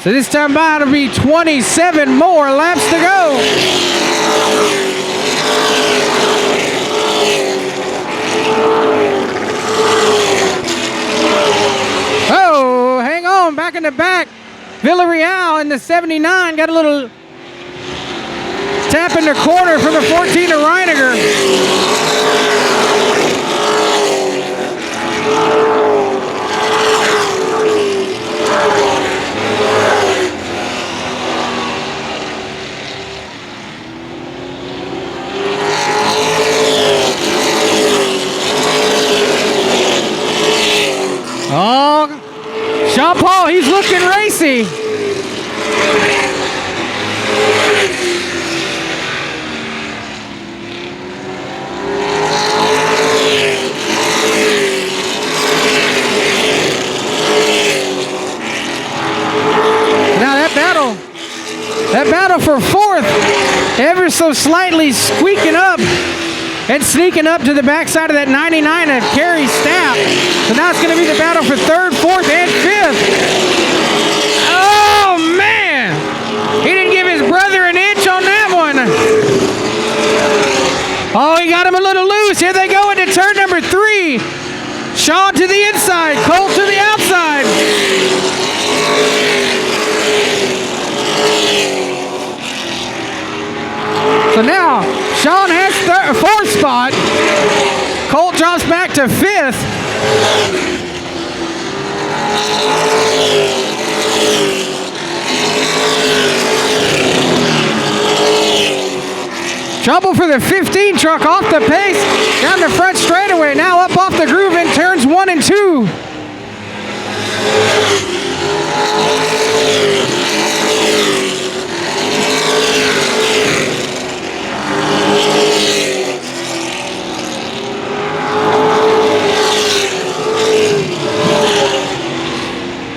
So this time by it'll be 27 more laps to go. Oh, hang on, back in the back. Villarreal in the 79 got a little tap in the corner from the 14 of Reiniger. Oh, Sean Paul, he's looking racy. Now that battle for fourth, ever so slightly squeaking up and sneaking up to the backside of that 99 of Carrie Stapp. So now it's going to be the battle for third, fourth, and fifth. Oh, man! He didn't give his brother an inch on that one. Oh, he got him a little loose. Here they go into turn number 3. Sean to the inside, Colt to the outside. So now, Sean has fourth spot. Colt drops back to fifth. Trouble for the 15 truck off the pace. Down the front straightaway. Now up off the groove in turns 1 and 2.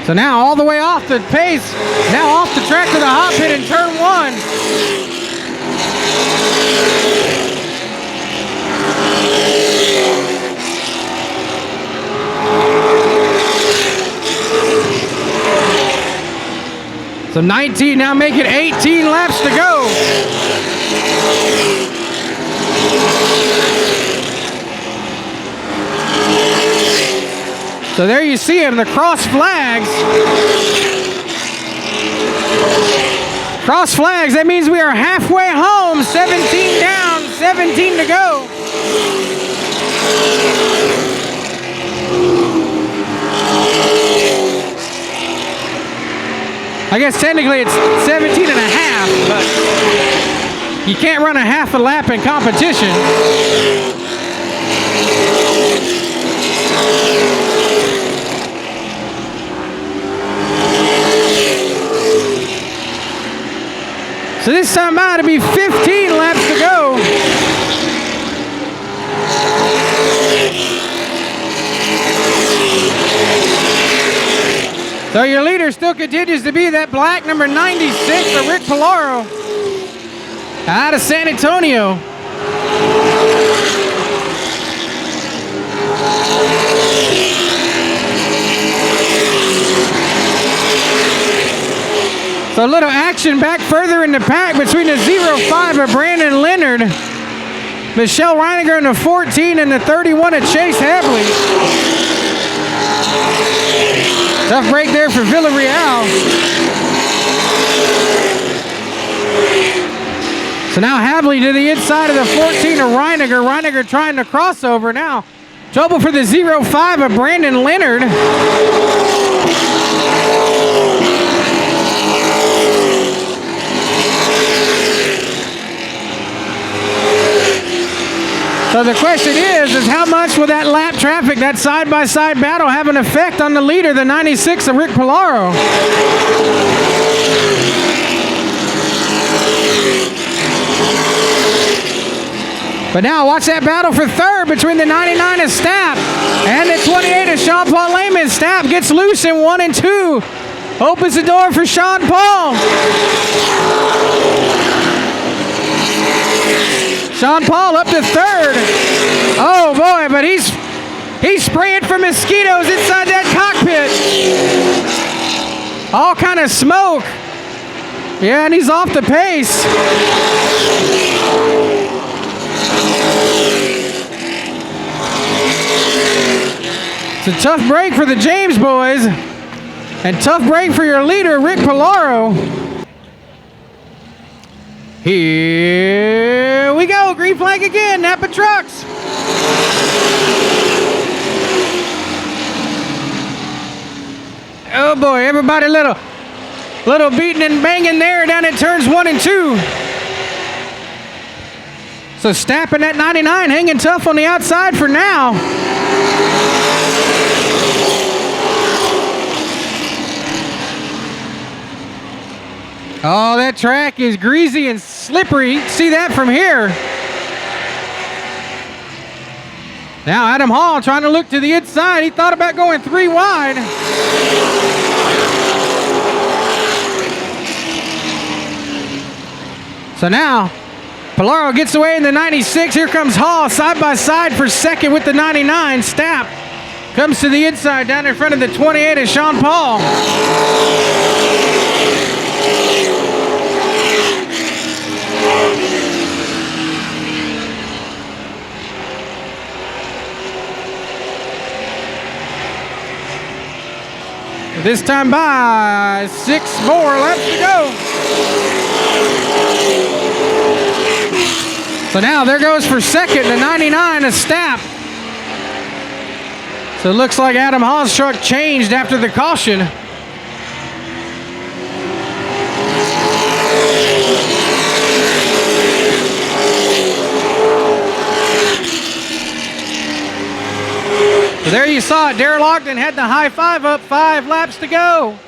So now all the way off the pace, now off the track to the hot pit in turn 1. So 19, now make it 18 laps to go. So there you see him, the cross flags. Cross flags, that means we are halfway home. 17 down, 17 to go. I guess technically it's 17 and a half, but you can't run a half a lap in competition. So this time out, it'll be 15 laps to go. So your leader still continues to be that black number 96 of Rick Polaro out of San Antonio. So a little action back further in the pack between the 05 of Brandon Leonard, Michelle Reiniger in the 14, and the 31 of Chase Habley. Tough break there for Villarreal. So now Habley to the inside of the 14 of Reiniger. Reiniger trying to cross over now. Trouble for the 05 of Brandon Leonard. So the question is how much will that lap traffic, that side-by-side battle, have an effect on the leader, the 96 of Rick Polaro? But now watch that battle for third between the 99 of Stapp and the 28 of Sean Paul Lehman. Stapp gets loose in 1 and 2. Opens the door for Sean Paul. Sean Paul up to third. Oh boy, but he's spraying for mosquitoes inside that cockpit. All kind of smoke. Yeah, and he's off the pace. It's a tough break for the James boys. And tough break for your leader, Rick Polaro. Here we go, green flag again, NAPA Trucks. Oh boy, everybody little beating and banging there down at turns 1 and 2. So Stapp in that 99 hanging tough on the outside for now. Oh, that track is greasy and slippery. See that from here. Now Adam Hall trying to look to the inside. He thought about going 3 wide. So now Polaro gets away in the 96. Here comes Hall side by side for second with the 99. Stapp comes to the inside down in front of the 28 of Sean Paul. This time by 6 more laps to go. So now there goes for second, the 99 of Stapp. So it looks like Adam Hall's truck changed after the caution. So there you saw it. Darrell Ogden had the high five up, 5 laps to go.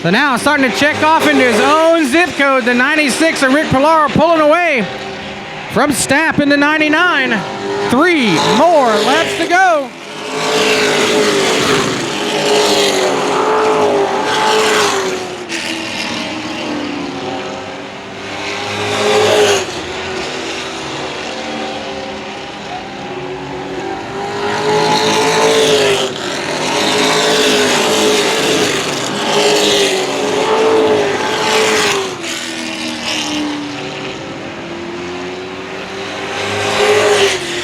So now starting to check off into his own zip code, the 96 of Rick Polaro pulling away from Stapp in the 99. 3 more laps to go.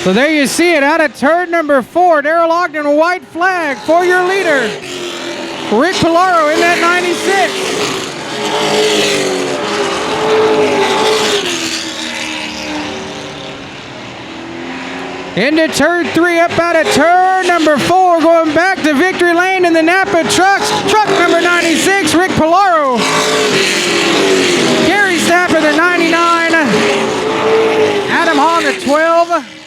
So there you see it out of turn number 4. Darrell Ogden, a white flag for your leader, Rick Polaro in that 96. Into turn 3, up out of turn number 4, going back to victory lane in the NAPA Trucks. Truck number 96, Rick Polaro. Gary Stapp in the 99. Adam Hall in the 12.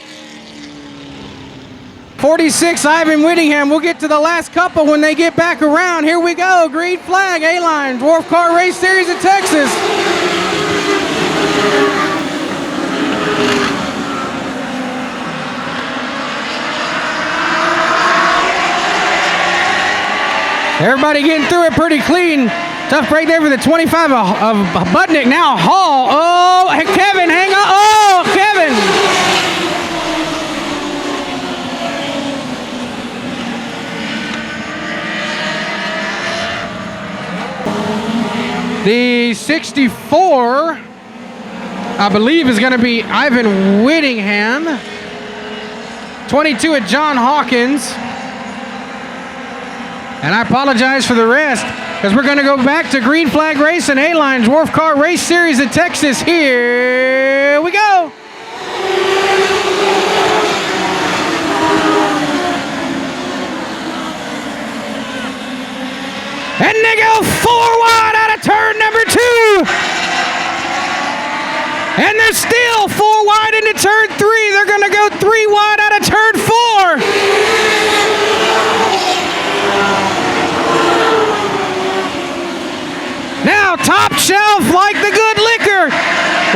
46, Ivan Whittingham. We'll get to the last couple when they get back around. Here we go. Green flag, A-Line, Dwarf Car Race Series of Texas. Everybody getting through it pretty clean. Tough break there for the 25 of Budnick. Now Hall. Oh, Kevin, hang on. Oh, Kevin. The 64, I believe, is going to be Ivan Whittingham. 22 at John Hawkins. And I apologize for the rest, because we're going to go back to Green Flag Racing, A-Line Dwarf Car Race Series at Texas. Here we go. And they go 4 wide out of turn number 2. And they're still 4 wide into turn 3. They're going to go 3 wide out of turn 4. Now top shelf like the good liquor.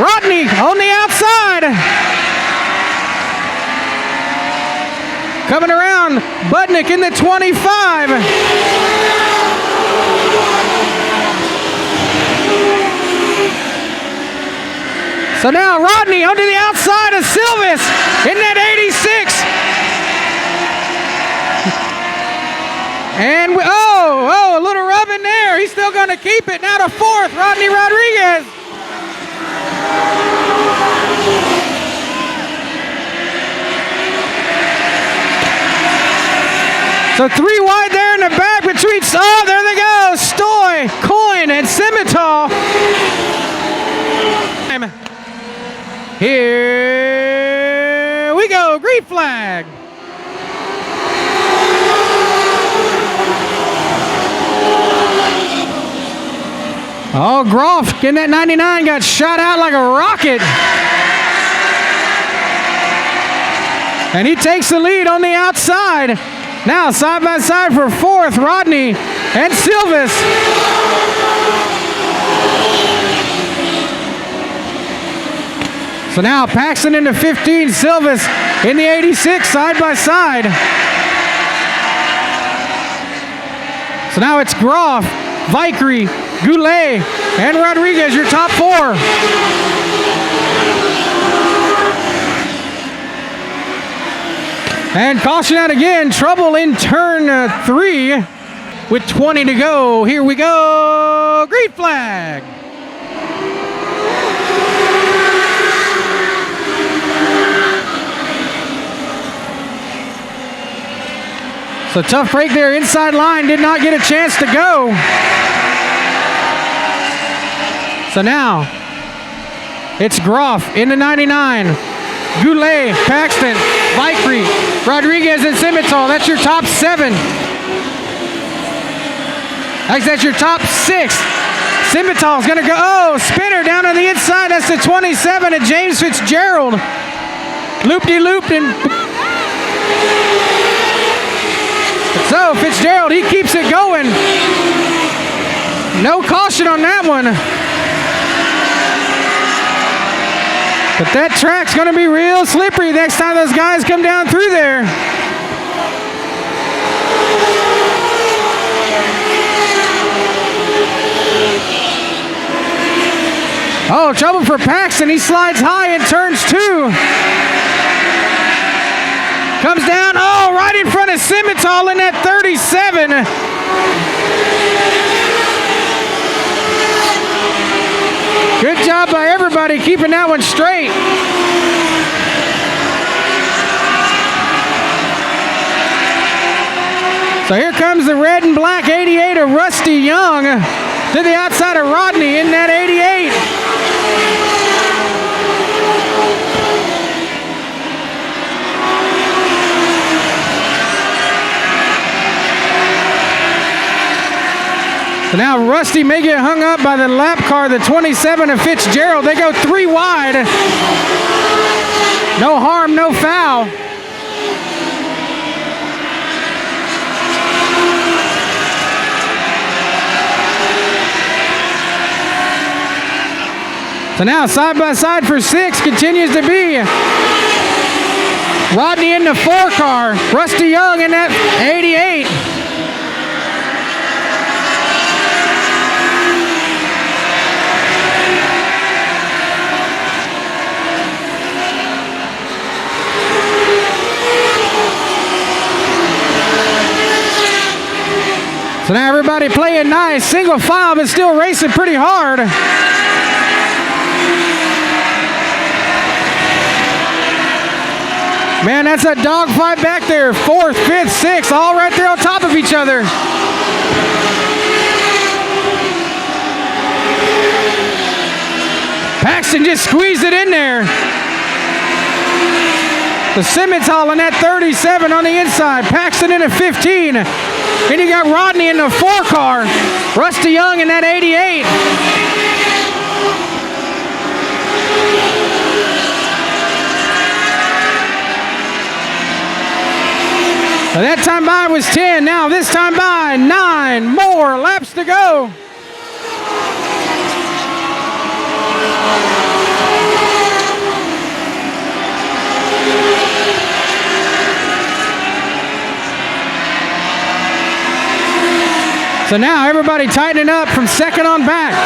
Rodney on the outside. Coming around, Budnick in the 25. So now Rodney onto the outside of Silvis in that 86. And a little rub in there. He's still going to keep it. Now to 4th, Rodney Rodriguez. So 3 wide there in the back between, there they go. Stoy, Coyne, and Simmental. Here we go, green flag. Oh, Groff in that 99 got shot out like a rocket. And he takes the lead on the outside. Now side by side for 4th, Rodney and Silvis. So now Paxton into 15, Silvis in the 86, side by side. So now it's Groff, Vickery, Goulet, and Rodriguez, your top 4. And caution out again, trouble in turn 3 with 20 to go. Here we go, green flag. So tough break there, inside line, did not get a chance to go. So now, it's Groff in the 99. Goulet, Paxton, Vickery, Rodriguez, and Simmental. That's your top 7. That's your top 6. Simmental's gonna go, spinner down on the inside. That's the 27 of James Fitzgerald. Loop-de-looped and... So Fitzgerald, he keeps it going. No caution on that one. But that track's going to be real slippery next time those guys come down through there. Oh, trouble for Paxton. He slides high in turns 2. Comes down, right in front of Simmental in that 37. Good job by everybody keeping that one straight. So here comes the red and black 88 of Rusty Young to the outside of Rodney in that 88. So now Rusty may get hung up by the lap car, the 27 of Fitzgerald. They go 3 wide. No harm, no foul. So now side by side for 6 continues to be Rodney in the 4 car, Rusty Young in that 88. So now everybody playing nice. Single file, but still racing pretty hard. Man, that's a dogfight back there. 4th, 5th, 6th, all right there on top of each other. Paxton just squeezed it in there. The Simmental in that 37 on the inside. Paxton in a 15. Then you got Rodney in the 4 car. Rusty Young in that 88. So that time by was 10. Now this time by 9 more laps to go. So now everybody tightening up from second on back.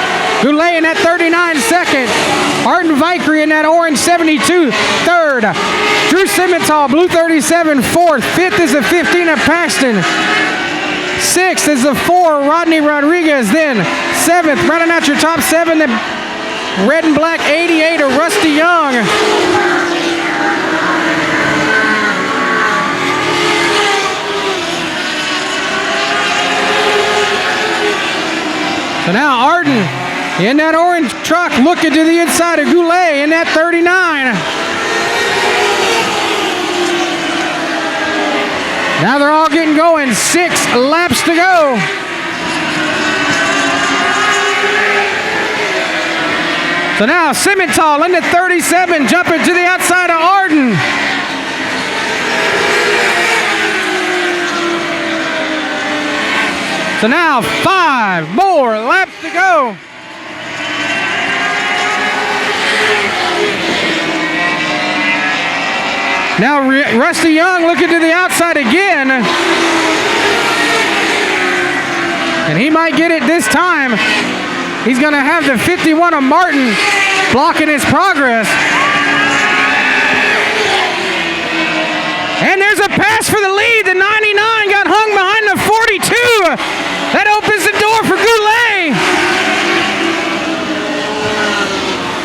Goulet in that 39 second. Arden Vickery in that orange 72 third. Drew Simmental, blue 37 fourth. 5th is the 15 of Paxton. 6th is the 4 Rodney Rodriguez. Then 7th, running out your top 7, the red and black 88 of Rusty Young. So now Arden in that orange truck looking to the inside of Goulet in that 39. Now they're all getting going. 6 laps to go. So now Simmental in the 37 jumping to the outside of Arden. So now 5 more laps to go. Now Rusty Young looking to the outside again. And he might get it this time. He's going to have the 51 of Martin blocking his progress. And there's a pass for the lead. The 99 got hung behind the 42. That opens the door for Goulet.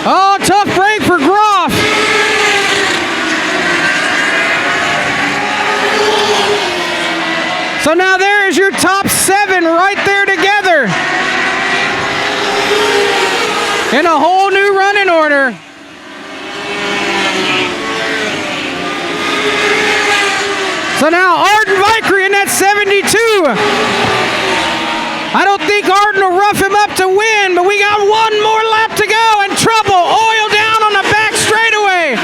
Oh, tough break for Groff. So now there is your top 7 right there together. In a whole new running order. So now Arden Vickery in that 72. I don't think Arden will rough him up to win, but we got 1 more lap to go and trouble. Oil down on the back straightaway.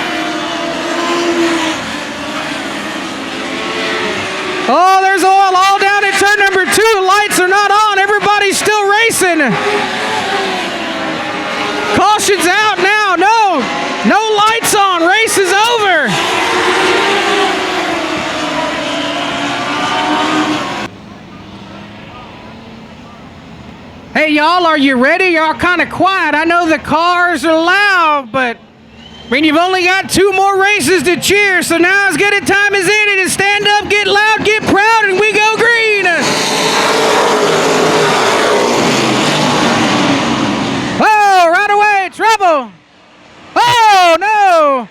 Oh, there's oil all down at turn number 2. Lights are not on. Everybody's still racing. Caution's out now. No lights on. Race is over. Hey, y'all, are you ready? Y'all kind of quiet. I know the cars are loud, but I mean, you've only got 2 more races to cheer, so now as good a time as any to stand up, get loud, get proud, and we go green. Oh, right away, trouble. Oh, no.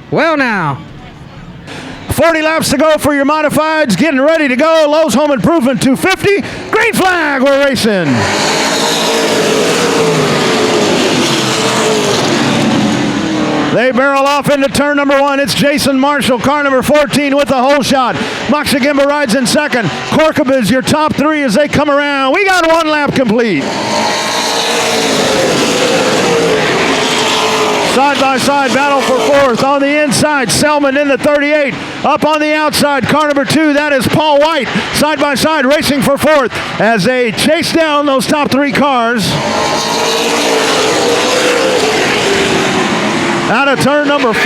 Well, now. 40 laps to go for your modifieds. Getting ready to go. Lowe's Home Improvement 250. Green flag. We're racing. They barrel off into turn number 1. It's Jason Marshall, car number 14 with the hole shot. Moxagimba rides in second. Corkabas, your top 3 as they come around. We got 1 lap complete. Side-by-side battle for 4th. On the inside, Selman in the 38. Up on the outside, car number 2, that is Paul White. Side-by-side racing for 4th as they chase down those top 3 cars. Out of turn number 4.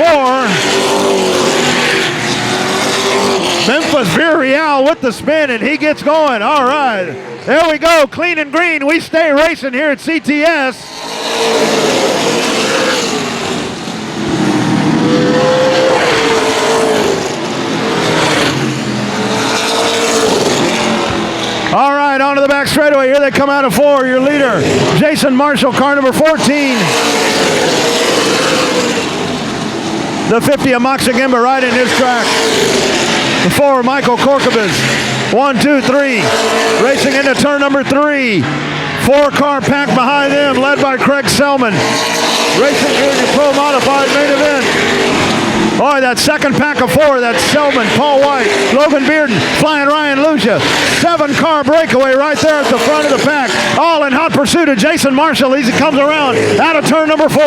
Memphis Villarreal with the spin, and he gets going. All right. There we go. Clean and green. We stay racing here at CTS. the back straightaway. Here they come out of 4. Your leader, Jason Marshall, car number 14. The 50 of Moxa Gimba right in his track. The 4, Michael Korkabas. 1, 2, 3. Racing into turn number 3. 4-car pack behind them, led by Craig Selman. Racing here in the Pro Modified main event. Boy, that second pack of 4, that's Selman, Paul White, Logan Bearden, Flying Ryan Lucia. 7-car breakaway right there at the front of the pack. All in hot pursuit of Jason Marshall as he comes around out of turn number 4.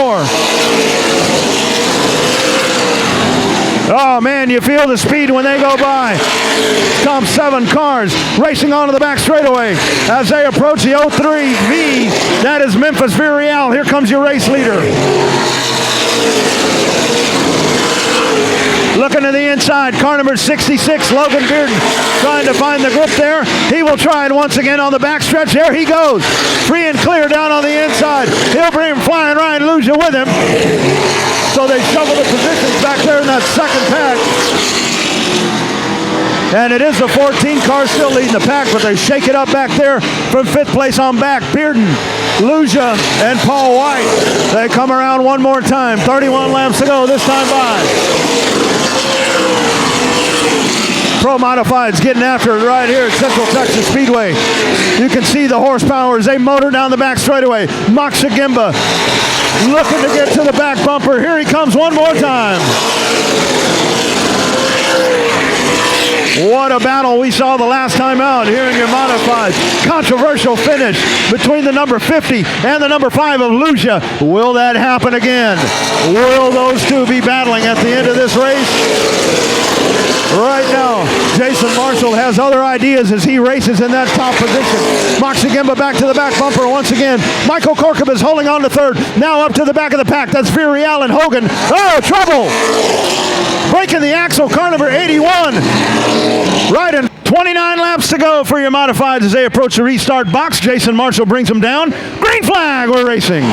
Oh, man, you feel the speed when they go by. Top 7 cars racing onto the back straightaway as they approach the 03V. That is Memphis Villarreal. Here comes your race leader. Looking to the inside, car number 66, Logan Bearden, trying to find the grip there. He will try it once again on the backstretch. There he goes. Free and clear down on the inside. He'll bring Flying Ryan Lucia with him. So they shuffle the positions back there in that second pack. And it is the 14 car still leading the pack, but they shake it up back there from 5th place on back. Bearden, Lucia, and Paul White. They come around one more time. 31 laps to go this time by. Pro Modifieds getting after it right here at Central Texas Speedway. You can see the horsepower as they motor down the back straightaway. Moxa Gimba looking to get to the back bumper. Here he comes one more time. What a battle we saw the last time out here in your modified. Controversial finish between the number 50 and the number 5 of Lucia. Will that happen again? Will those two be battling at the end of this race? Right now, Jason Marshall has other ideas as he races in that top position. Moxa Gimba back to the back bumper once again. Michael Korkab is holding on to 3rd. Now up to the back of the pack. That's Villarreal and Hogan. Oh, trouble! Breaking the axle, car number 81. Right in 29 laps to go for your modifieds as they approach the restart box. Jason Marshall brings them down. Green flag, we're racing.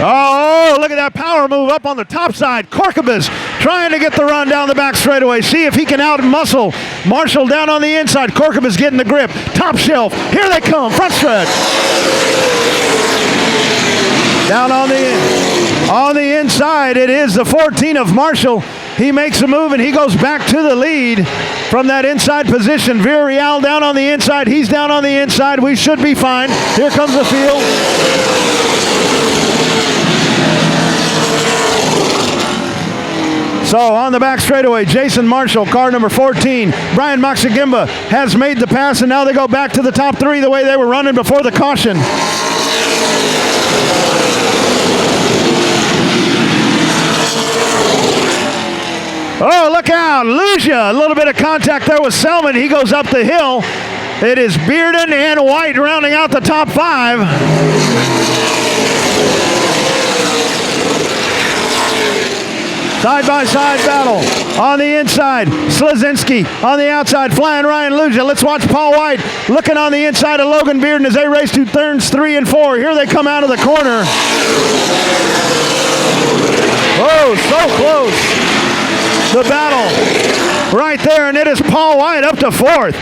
Oh, look at that power move up on the top side. Korkabas trying to get the run down the back straightaway. See if he can out-muscle Marshall down on the inside. Korkabas getting the grip. Top shelf. Here they come. Front stretch. Down on the inside, it is the 14 of Marshall. He makes a move and he goes back to the lead from that inside position. Villarreal down on the inside. He's down on the inside. We should be fine. Here comes the field. So on the back straightaway, Jason Marshall, car number 14. Brian Moxa Gimba has made the pass, and now they go back to the top 3 the way they were running before the caution. Oh, look out. Lucia, a little bit of contact there with Selman. He goes up the hill. It is Bearden and White rounding out the top 5. Side-by-side battle. On the inside, Slazinski. On the outside, Flying Ryan Lucia. Let's watch Paul White looking on the inside of Logan Bearden as they race to turns 3 and 4. Here they come out of the corner. Oh, so close. The battle right there, and it is Paul White up to 4th.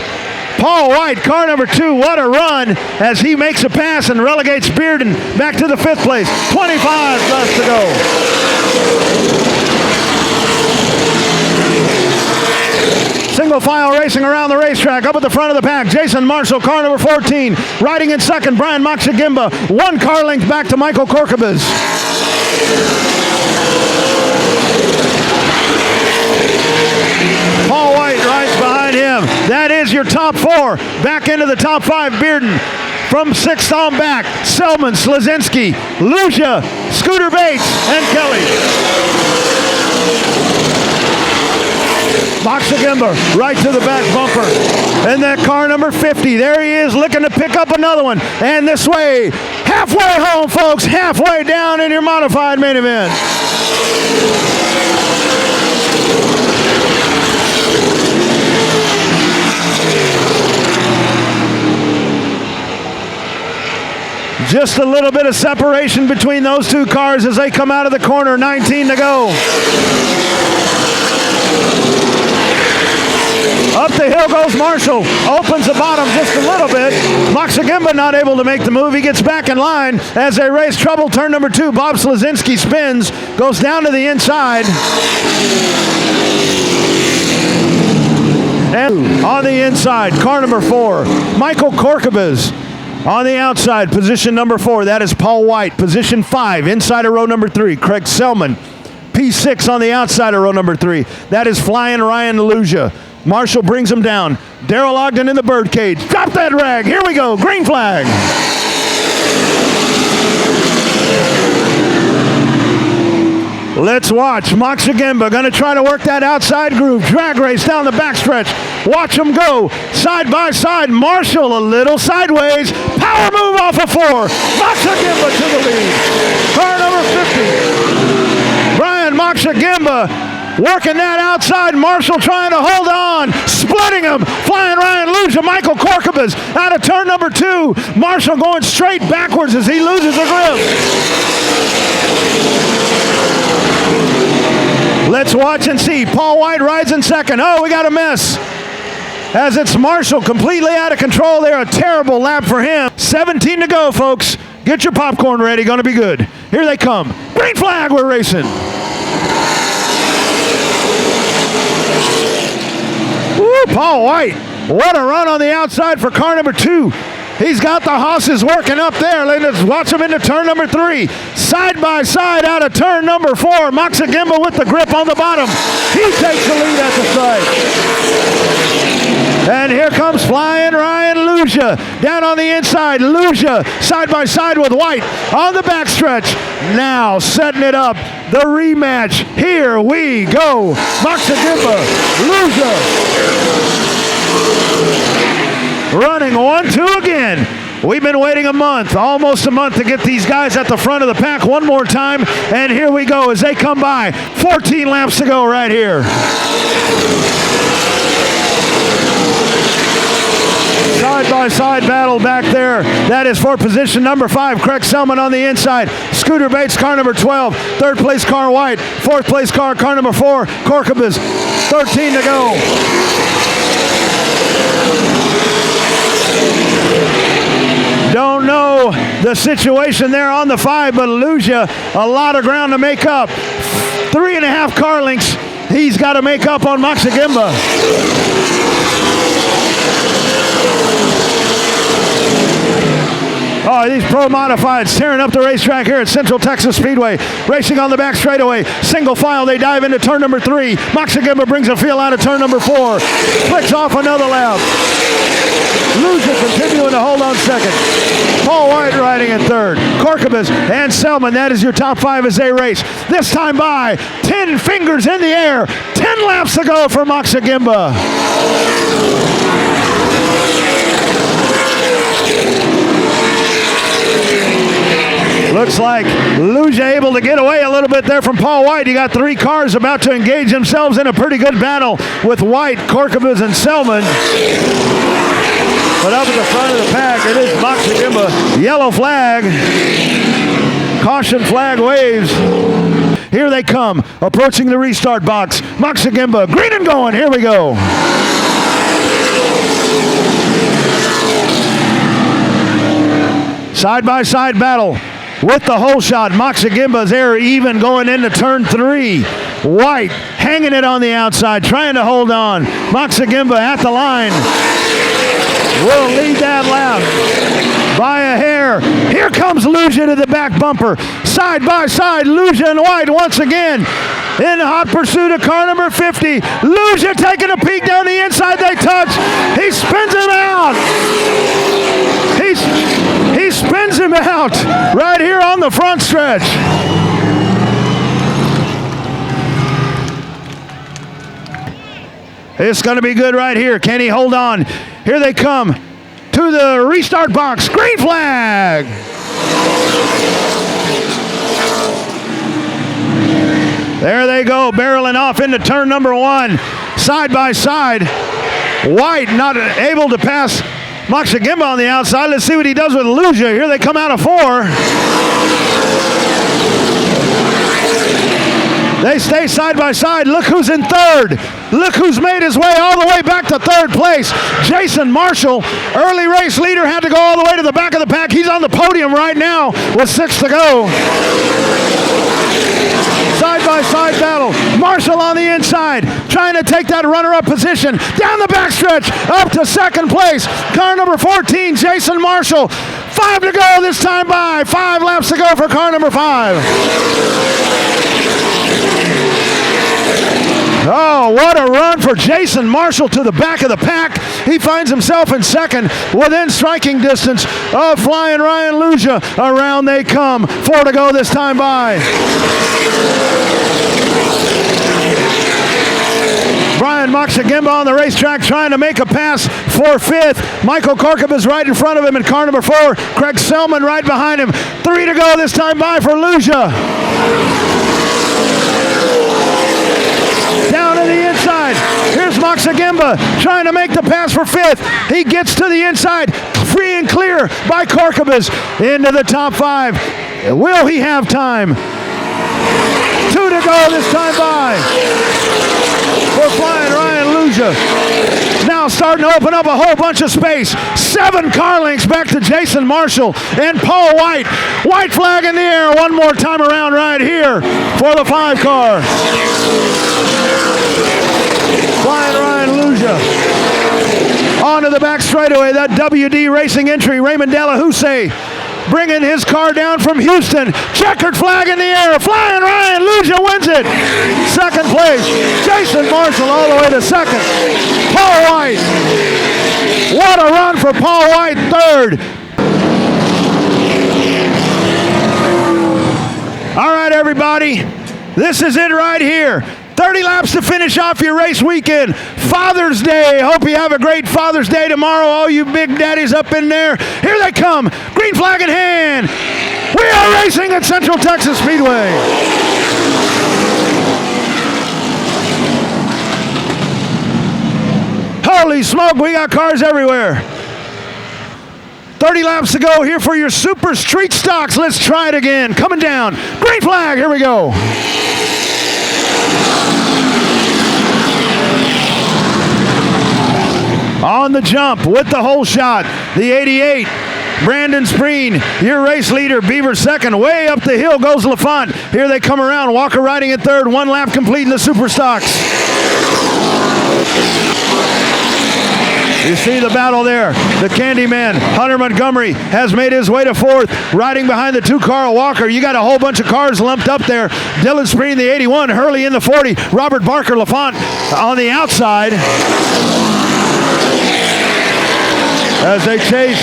Paul White, car number 2, what a run as he makes a pass and relegates Bearden back to the 5th place. 25 left to go. Single file racing around the racetrack. Up at the front of the pack, Jason Marshall, car number 14. Riding in second, Brian Moxa Gimba. 1 car length back to Michael Korkabas. Paul White right behind him. That is your top 4. Back into the top 5, Bearden. From 6th on back, Selman, Slazinski, Lucia, Scooter Bates, and Kelly. Moxa Gimba right to the back bumper. And that car number 50, there he is looking to pick up another one. And this way, halfway home, folks, halfway down in your modified main event. Just a little bit of separation between those 2 cars as they come out of the corner. 19 to go. Up the hill goes Marshall. Opens the bottom just a little bit. Moxagimba not able to make the move. He gets back in line as they race trouble. Turn number 2. Bob Slazinski spins. Goes down to the inside. And on the inside, car number 4, Michael Corcovas. On the outside, position number 4, that is Paul White. Position 5, inside of row number 3, Craig Selman. P6 on the outside of row number 3, that is Flying Ryan Luja. Marshall brings him down. Darrell Ogden in the birdcage. Drop that rag. Here we go. Green flag. Let's watch. Moxagimba going to try to work that outside groove. Drag race down the backstretch. Watch them go. Side by side. Marshall a little sideways. Power move off of 4. Moxagimba to the lead. Car number 50. Brian Moxagimba working that outside. Marshall trying to hold on. Splitting him. Flying Ryan Luja. Michael Corcovas out of turn number 2. Marshall going straight backwards as he loses the grip. Let's watch and see. Paul White rides in second. Oh, we got a mess. As it's Marshall completely out of control there. A terrible lap for him. 17 to go, folks. Get your popcorn ready. Going to be good. Here they come. Green flag, we're racing. Woo, Paul White. What a run on the outside for car number 2. He's got the hosses working up there. Let's watch him into turn number 3. Side by side out of turn number 4. Moxagimba with the grip on the bottom. He takes the lead at the stripe. And here comes Flying Ryan Luja. Down on the inside. Luja side by side with White on the backstretch. Now setting it up. The rematch. Here we go. Moxagimba. Luja. Running 1-2 again. We've been waiting a month, almost a month, to get these guys at the front of the pack one more time. And here we go as they come by. 14 laps to go right here. Side-by-side battle back there. That is for position number 5. Craig Selman on the inside. Scooter Bates, car number 12. Third place car White. Fourth place car number 4. Corcovas. 13 to go. Don't know the situation there on the 5, but Luja, a lot of ground to make up. 3.5 car lengths he's got to make up on Moxagimba. Oh, these Pro Modifieds tearing up the racetrack here at Central Texas Speedway. Racing on the back straightaway. Single file, they dive into turn number 3. Moxagimba brings a feel out of turn number 4. Flicks off another lap. Luja continuing to hold on second. Paul White riding in third. Corcovas and Selman, that is your top 5 as they race. This time by 10 fingers in the air. 10 laps to go for Moxagimba. Looks like Luja able to get away a little bit there from Paul White. You got 3 cars about to engage themselves in a pretty good battle with White, Corcovas, and Selman. But up at the front of the pack, it is Moxagimba. Yellow flag. Caution flag waves. Here they come, approaching the restart box. Moxagimba, green and going. Here we go. Side-by-side battle with the hole shot. Moxagimba's air even going into turn 3. White hanging it on the outside, trying to hold on. Moxagimba at the line. Will lead that lap by a hair. Here comes Luja to the back bumper. Side by side, Luja and White once again in hot pursuit of car number 50. Luja taking a peek down the inside. They touch. He spins him out. He spins him out right here on the front stretch. It's going to be good right here. Can he hold on? Here they come to the restart box. Green flag. There they go, barreling off into turn number 1. Side by side. White not able to pass Moxagimba on the outside. Let's see what he does with Luja. Here they come out of 4. They stay side by side. Look who's in third. Look who's made his way all the way back to third place. Jason Marshall, early race leader, had to go all the way to the back of the pack. He's on the podium right now with 6 to go. Side-by-side battle. Marshall on the inside, trying to take that runner-up position. Down the backstretch, up to second place. Car number 14, Jason Marshall. 5 to go this time by. 5 laps to go for car number 5. Oh, what a run for Jason Marshall to the back of the pack. He finds himself in second within striking distance of Flying Ryan Luja. Around they come. 4 to go this time by. Brian Moxagimba on the racetrack trying to make a pass for 5th. Michael Korkup is right in front of him in car number 4. Craig Selman right behind him. 3 to go this time by for Luja. Down to the inside. Here's Moxagimba trying to make the pass for 5th. He gets to the inside. Free and clear by Korkabas into the top 5. Will he have time? 2 to go this time by for Flying Ryan Luja. Now starting to open up a whole bunch of space. 7 car lengths back to Jason Marshall and Paul White. White flag in the air one more time around right here for the 5 car. Flying Ryan Luja. Onto the back straightaway, that WD Racing entry, Raymond Delahousse bringing his car down from Houston. Checkered flag in the air. Flying Ryan Luja wins it. Second place. Jason Marshall all the way to second. Paul White. What a run for Paul White, third. All right, everybody. This is it right here. 30 laps to finish off your race weekend. Father's Day. Hope you have a great Father's Day tomorrow, all you big daddies up in there. Here they come. Green flag in hand. We are racing at Central Texas Speedway. Holy smoke, we got cars everywhere. 30 laps to go here for your Super Street Stocks. Let's try it again. Coming down. Green flag. Here we go. On the jump with the whole shot, the 88, Brandon Spreen, your race leader. Beaver second. Way up the hill goes LaFont. Here they come around. Walker riding at third. 1 lap complete in the Super Stocks. You see the battle there. The Candyman, Hunter Montgomery, has made his way to 4th. Riding behind the 2 Carl Walker. You got a whole bunch of cars lumped up there. Dylan Spreen, the 81. Hurley in the 40. Robert Barker, LaFont on the outside. As they chase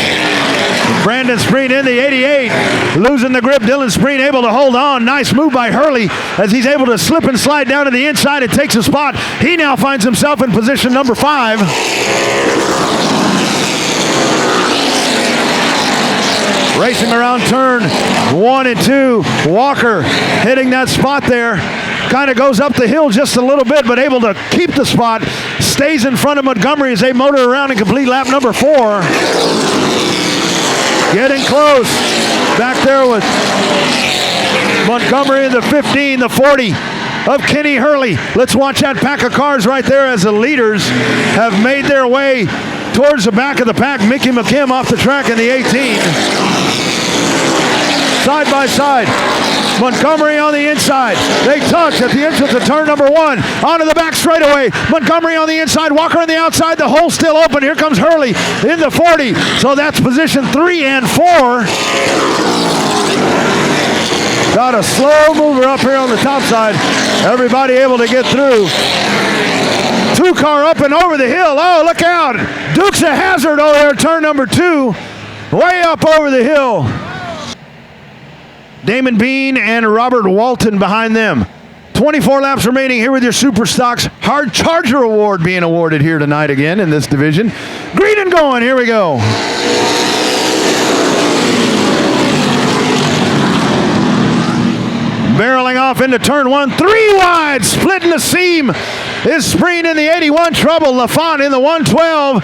Brandon Spreen in the 88. Losing the grip. Dylan Spreen able to hold on. Nice move by Hurley as he's able to slip and slide down to the inside and takes a spot. He now finds himself in position number 5. Racing around turn 1 and 2. Walker hitting that spot there. Kind of goes up the hill just a little bit, but able to keep the spot. Stays in front of Montgomery as they motor around and complete lap number 4. Getting close. Back there with Montgomery in the 15, the 40 of Kenny Hurley. Let's watch that pack of cars right there as the leaders have made their way towards the back of the pack. Mickey McKim off the track in the 18. Side by side. Montgomery on the inside. They touch at the entrance of turn number 1. Onto the back straightaway. Montgomery on the inside. Walker on the outside. The hole still open. Here comes Hurley in the 40. So that's position 3 and 4. Got a slow mover up here on the top side. Everybody able to get through. 2 car up and over the hill. Oh, look out. Dukes of Hazzard over there, turn number 2. Way up over the hill. Damon Bean and Robert Walton behind them. 24 laps remaining here with your Super Stocks Hard Charger Award being awarded here tonight again in this division. Green and going. Here we go. Barreling off into turn 1. 3 wide. Splitting the seam is Spreen in the 81. Trouble. LaFont in the 112.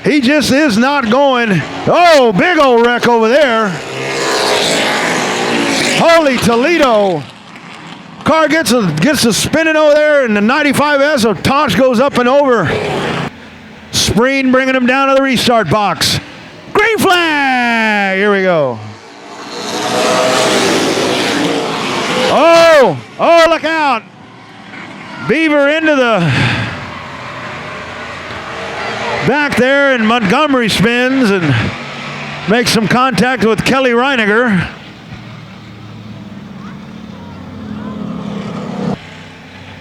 He just is not going. Oh, big old wreck over there. Holy Toledo. car gets to spinning over there, and the 95S of Tosh goes up and over. Spreen bringing him down to the restart box. Green flag! Here we go. Oh, look out. Beaver into the back there, and Montgomery spins and makes some contact with Kelly Reiniger.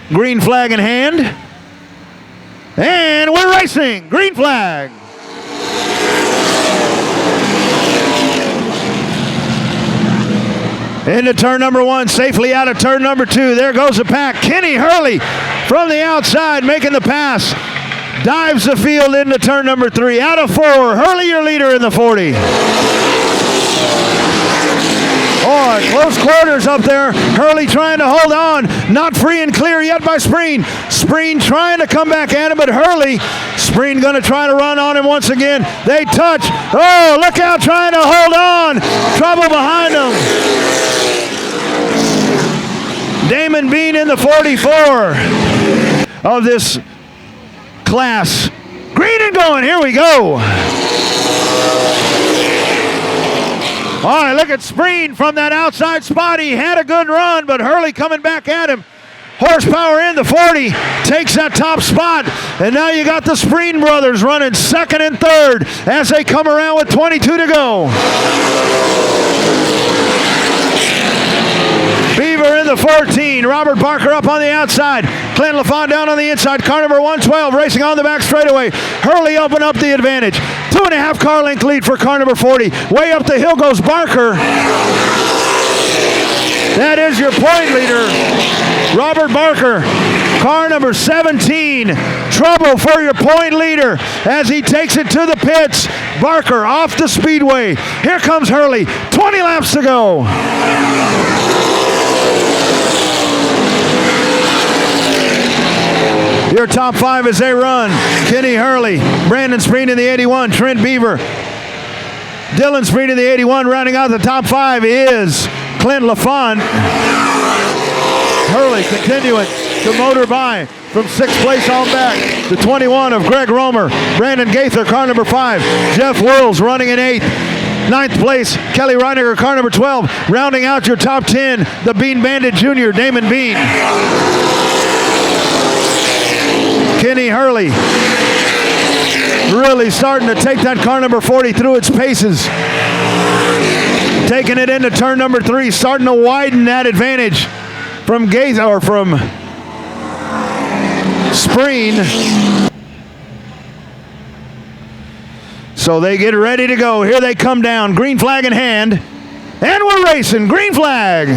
Green flag in hand. And we're racing. Green flag. Into turn number 1, safely out of turn number 2. There goes the pack. Kenny Hurley from the outside making the pass. Dives the field into turn number 3. Out of 4, Hurley your leader in the 40. Oh, close quarters up there. Hurley trying to hold on. Not free and clear yet by Spreen. Spreen trying to come back at him, but Hurley. Spreen going to try to run on him once again. They touch. Oh, look out, trying to hold on. Trouble behind him. Damon Bean in the 44 of this class. Green and going. Here we go. All right, look at Spreen from that outside spot. He had a good run, but Hurley coming back at him. Horsepower in the 40, takes that top spot, and now you got the Spreen brothers running second and third as they come around with 22 to go. Beaver in the 14, Robert Barker up on the outside, Clint LaFont down on the inside, car number 112 racing on the back straightaway. Hurley open up the advantage. 2.5 car length lead for car number 40. Way up the hill goes Barker. That is your point leader, Robert Barker. Car number 17, trouble for your point leader as he takes it to the pits. Barker off the speedway. Here comes Hurley, 20 laps to go. Your top 5 as they run. Kenny Hurley, Brandon Spreen in the 81, Trent Beaver. Dylan Spreen in the 81, rounding out the top 5 is Clint LaFont. Hurley continuing to motor by from 6th place on back. The 21 of Greg Romer. Brandon Gaither, car number 5. Jeff Wills running in 8th. 9th place, Kelly Reiniger, car number 12. Rounding out your top 10, the Bean Bandit Jr., Damon Bean. Kenny Hurley really starting to take that car number 40 through its paces. Taking it into turn number 3, starting to widen that advantage from Gaither or from Spreen. So they get ready to go. Here they come down, green flag in hand, and we're racing. Green flag.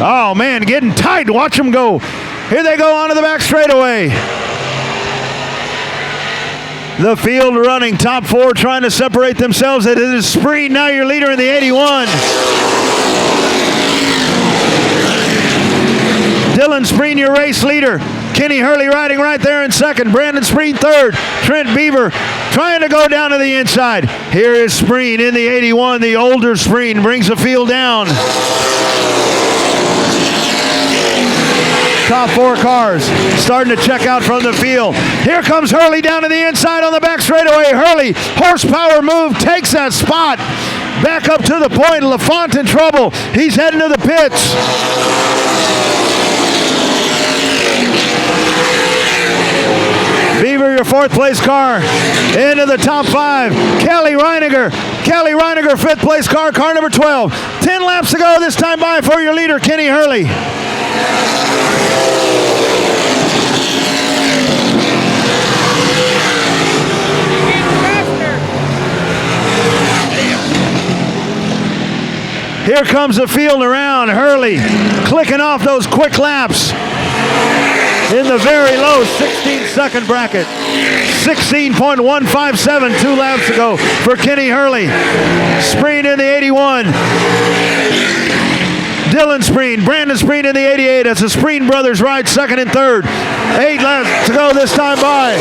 Oh man, getting tight. Watch them go. Here they go onto the back straightaway. The field running, top 4 trying to separate themselves. It is Spreen, now your leader in the 81. Dylan Spreen, your race leader. Kenny Hurley riding right there in 2nd. Brandon Spreen 3rd. Trent Beaver trying to go down to the inside. Here is Spreen in the 81. The older Spreen brings the field down. Top 4 cars starting to check out from the field. Here comes Hurley down to the inside on the back straightaway. Hurley, horsepower move, takes that spot. Back up to the point. LaFont in trouble. He's heading to the pits. Beaver, your 4th place car, into the top 5. Kelly Reiniger, 5th place car, car number 12. 10 laps to go this time by for your leader, Kenny Hurley. Here comes the field around. Hurley clicking off those quick laps in the very low 16-second bracket. 16.157, 2 laps to go for Kenny Hurley. Spreen in the 81. Dylan Spreen, Brandon Spreen in the 88 as the Spreen brothers ride 2nd and 3rd. 8 laps to go this time by.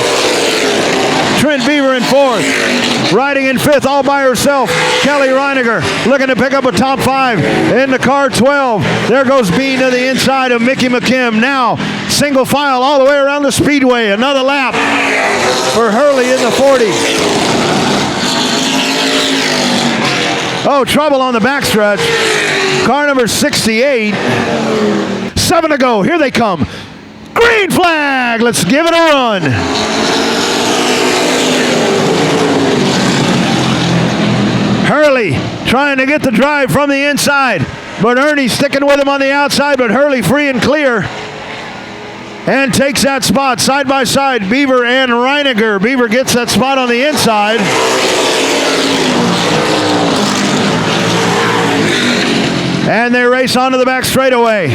Trent Beaver in 4th. Riding in 5th all by herself, Kelly Reiniger looking to pick up a top 5 in the car 12. There goes Bean to the inside of Mickey McKim. Now single file all the way around the speedway. Another lap for Hurley in the 40. Oh, trouble on the backstretch. Car number 68. 7 to go. Here they come. Green flag. Let's give it a run. Hurley trying to get the drive from the inside, but Ernie sticking with him on the outside, but Hurley free and clear. And takes that spot side by side, Beaver and Reiniger. Beaver gets that spot on the inside. And they race onto the back straightaway.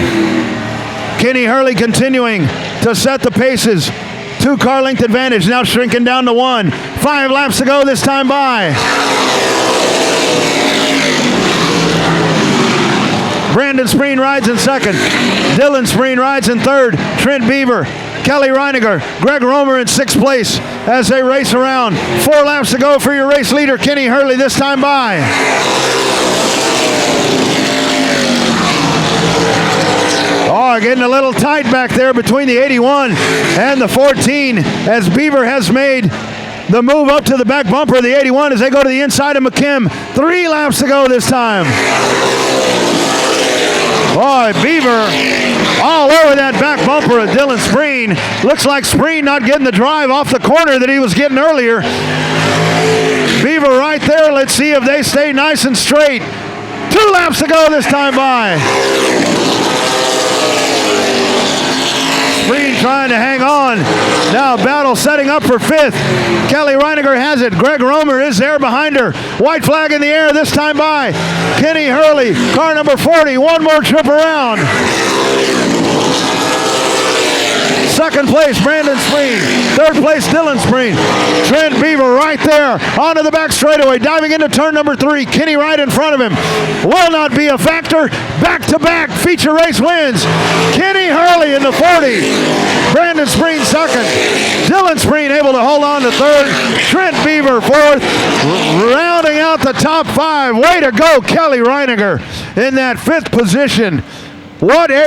Kenny Hurley continuing to set the paces. 2 car length advantage, now shrinking down to 1. 5 laps to go this time by. Brandon Spreen rides in 2nd. Dylan Spreen rides in 3rd. Trent Beaver, Kelly Reiniger, Greg Romer in 6th place as they race around. 4 laps to go for your race leader, Kenny Hurley, this time by. Oh, getting a little tight back there between the 81 and the 14 as Beaver has made the move up to the back bumper of the 81 as they go to the inside of McKim. 3 laps to go this time. Boy, Beaver all over that back bumper of Dylan Spreen. Looks like Spreen not getting the drive off the corner that he was getting earlier. Beaver right there. Let's see if they stay nice and straight. 2 laps to go this time by. Spreen trying to hang on. Now battle setting up for 5th. Kelly Reiniger has it. Greg Romer is there behind her. White flag in the air this time by. Kenny Hurley, car number 40. 1 more trip around. 2nd place, Brandon Spreen. 3rd place, Dylan Spreen. Trent Beaver right there onto the back straightaway, diving into turn number 3. Kenny right in front of him. Will not be a factor. Back-to-back feature race wins. Kenny Hurley in the 40. Brandon Spreen 2nd. Dylan Spreen able to hold on to 3rd. Trent Beaver 4th. Rounding out the top 5. Way to go, Kelly Reiniger in that 5th position. What a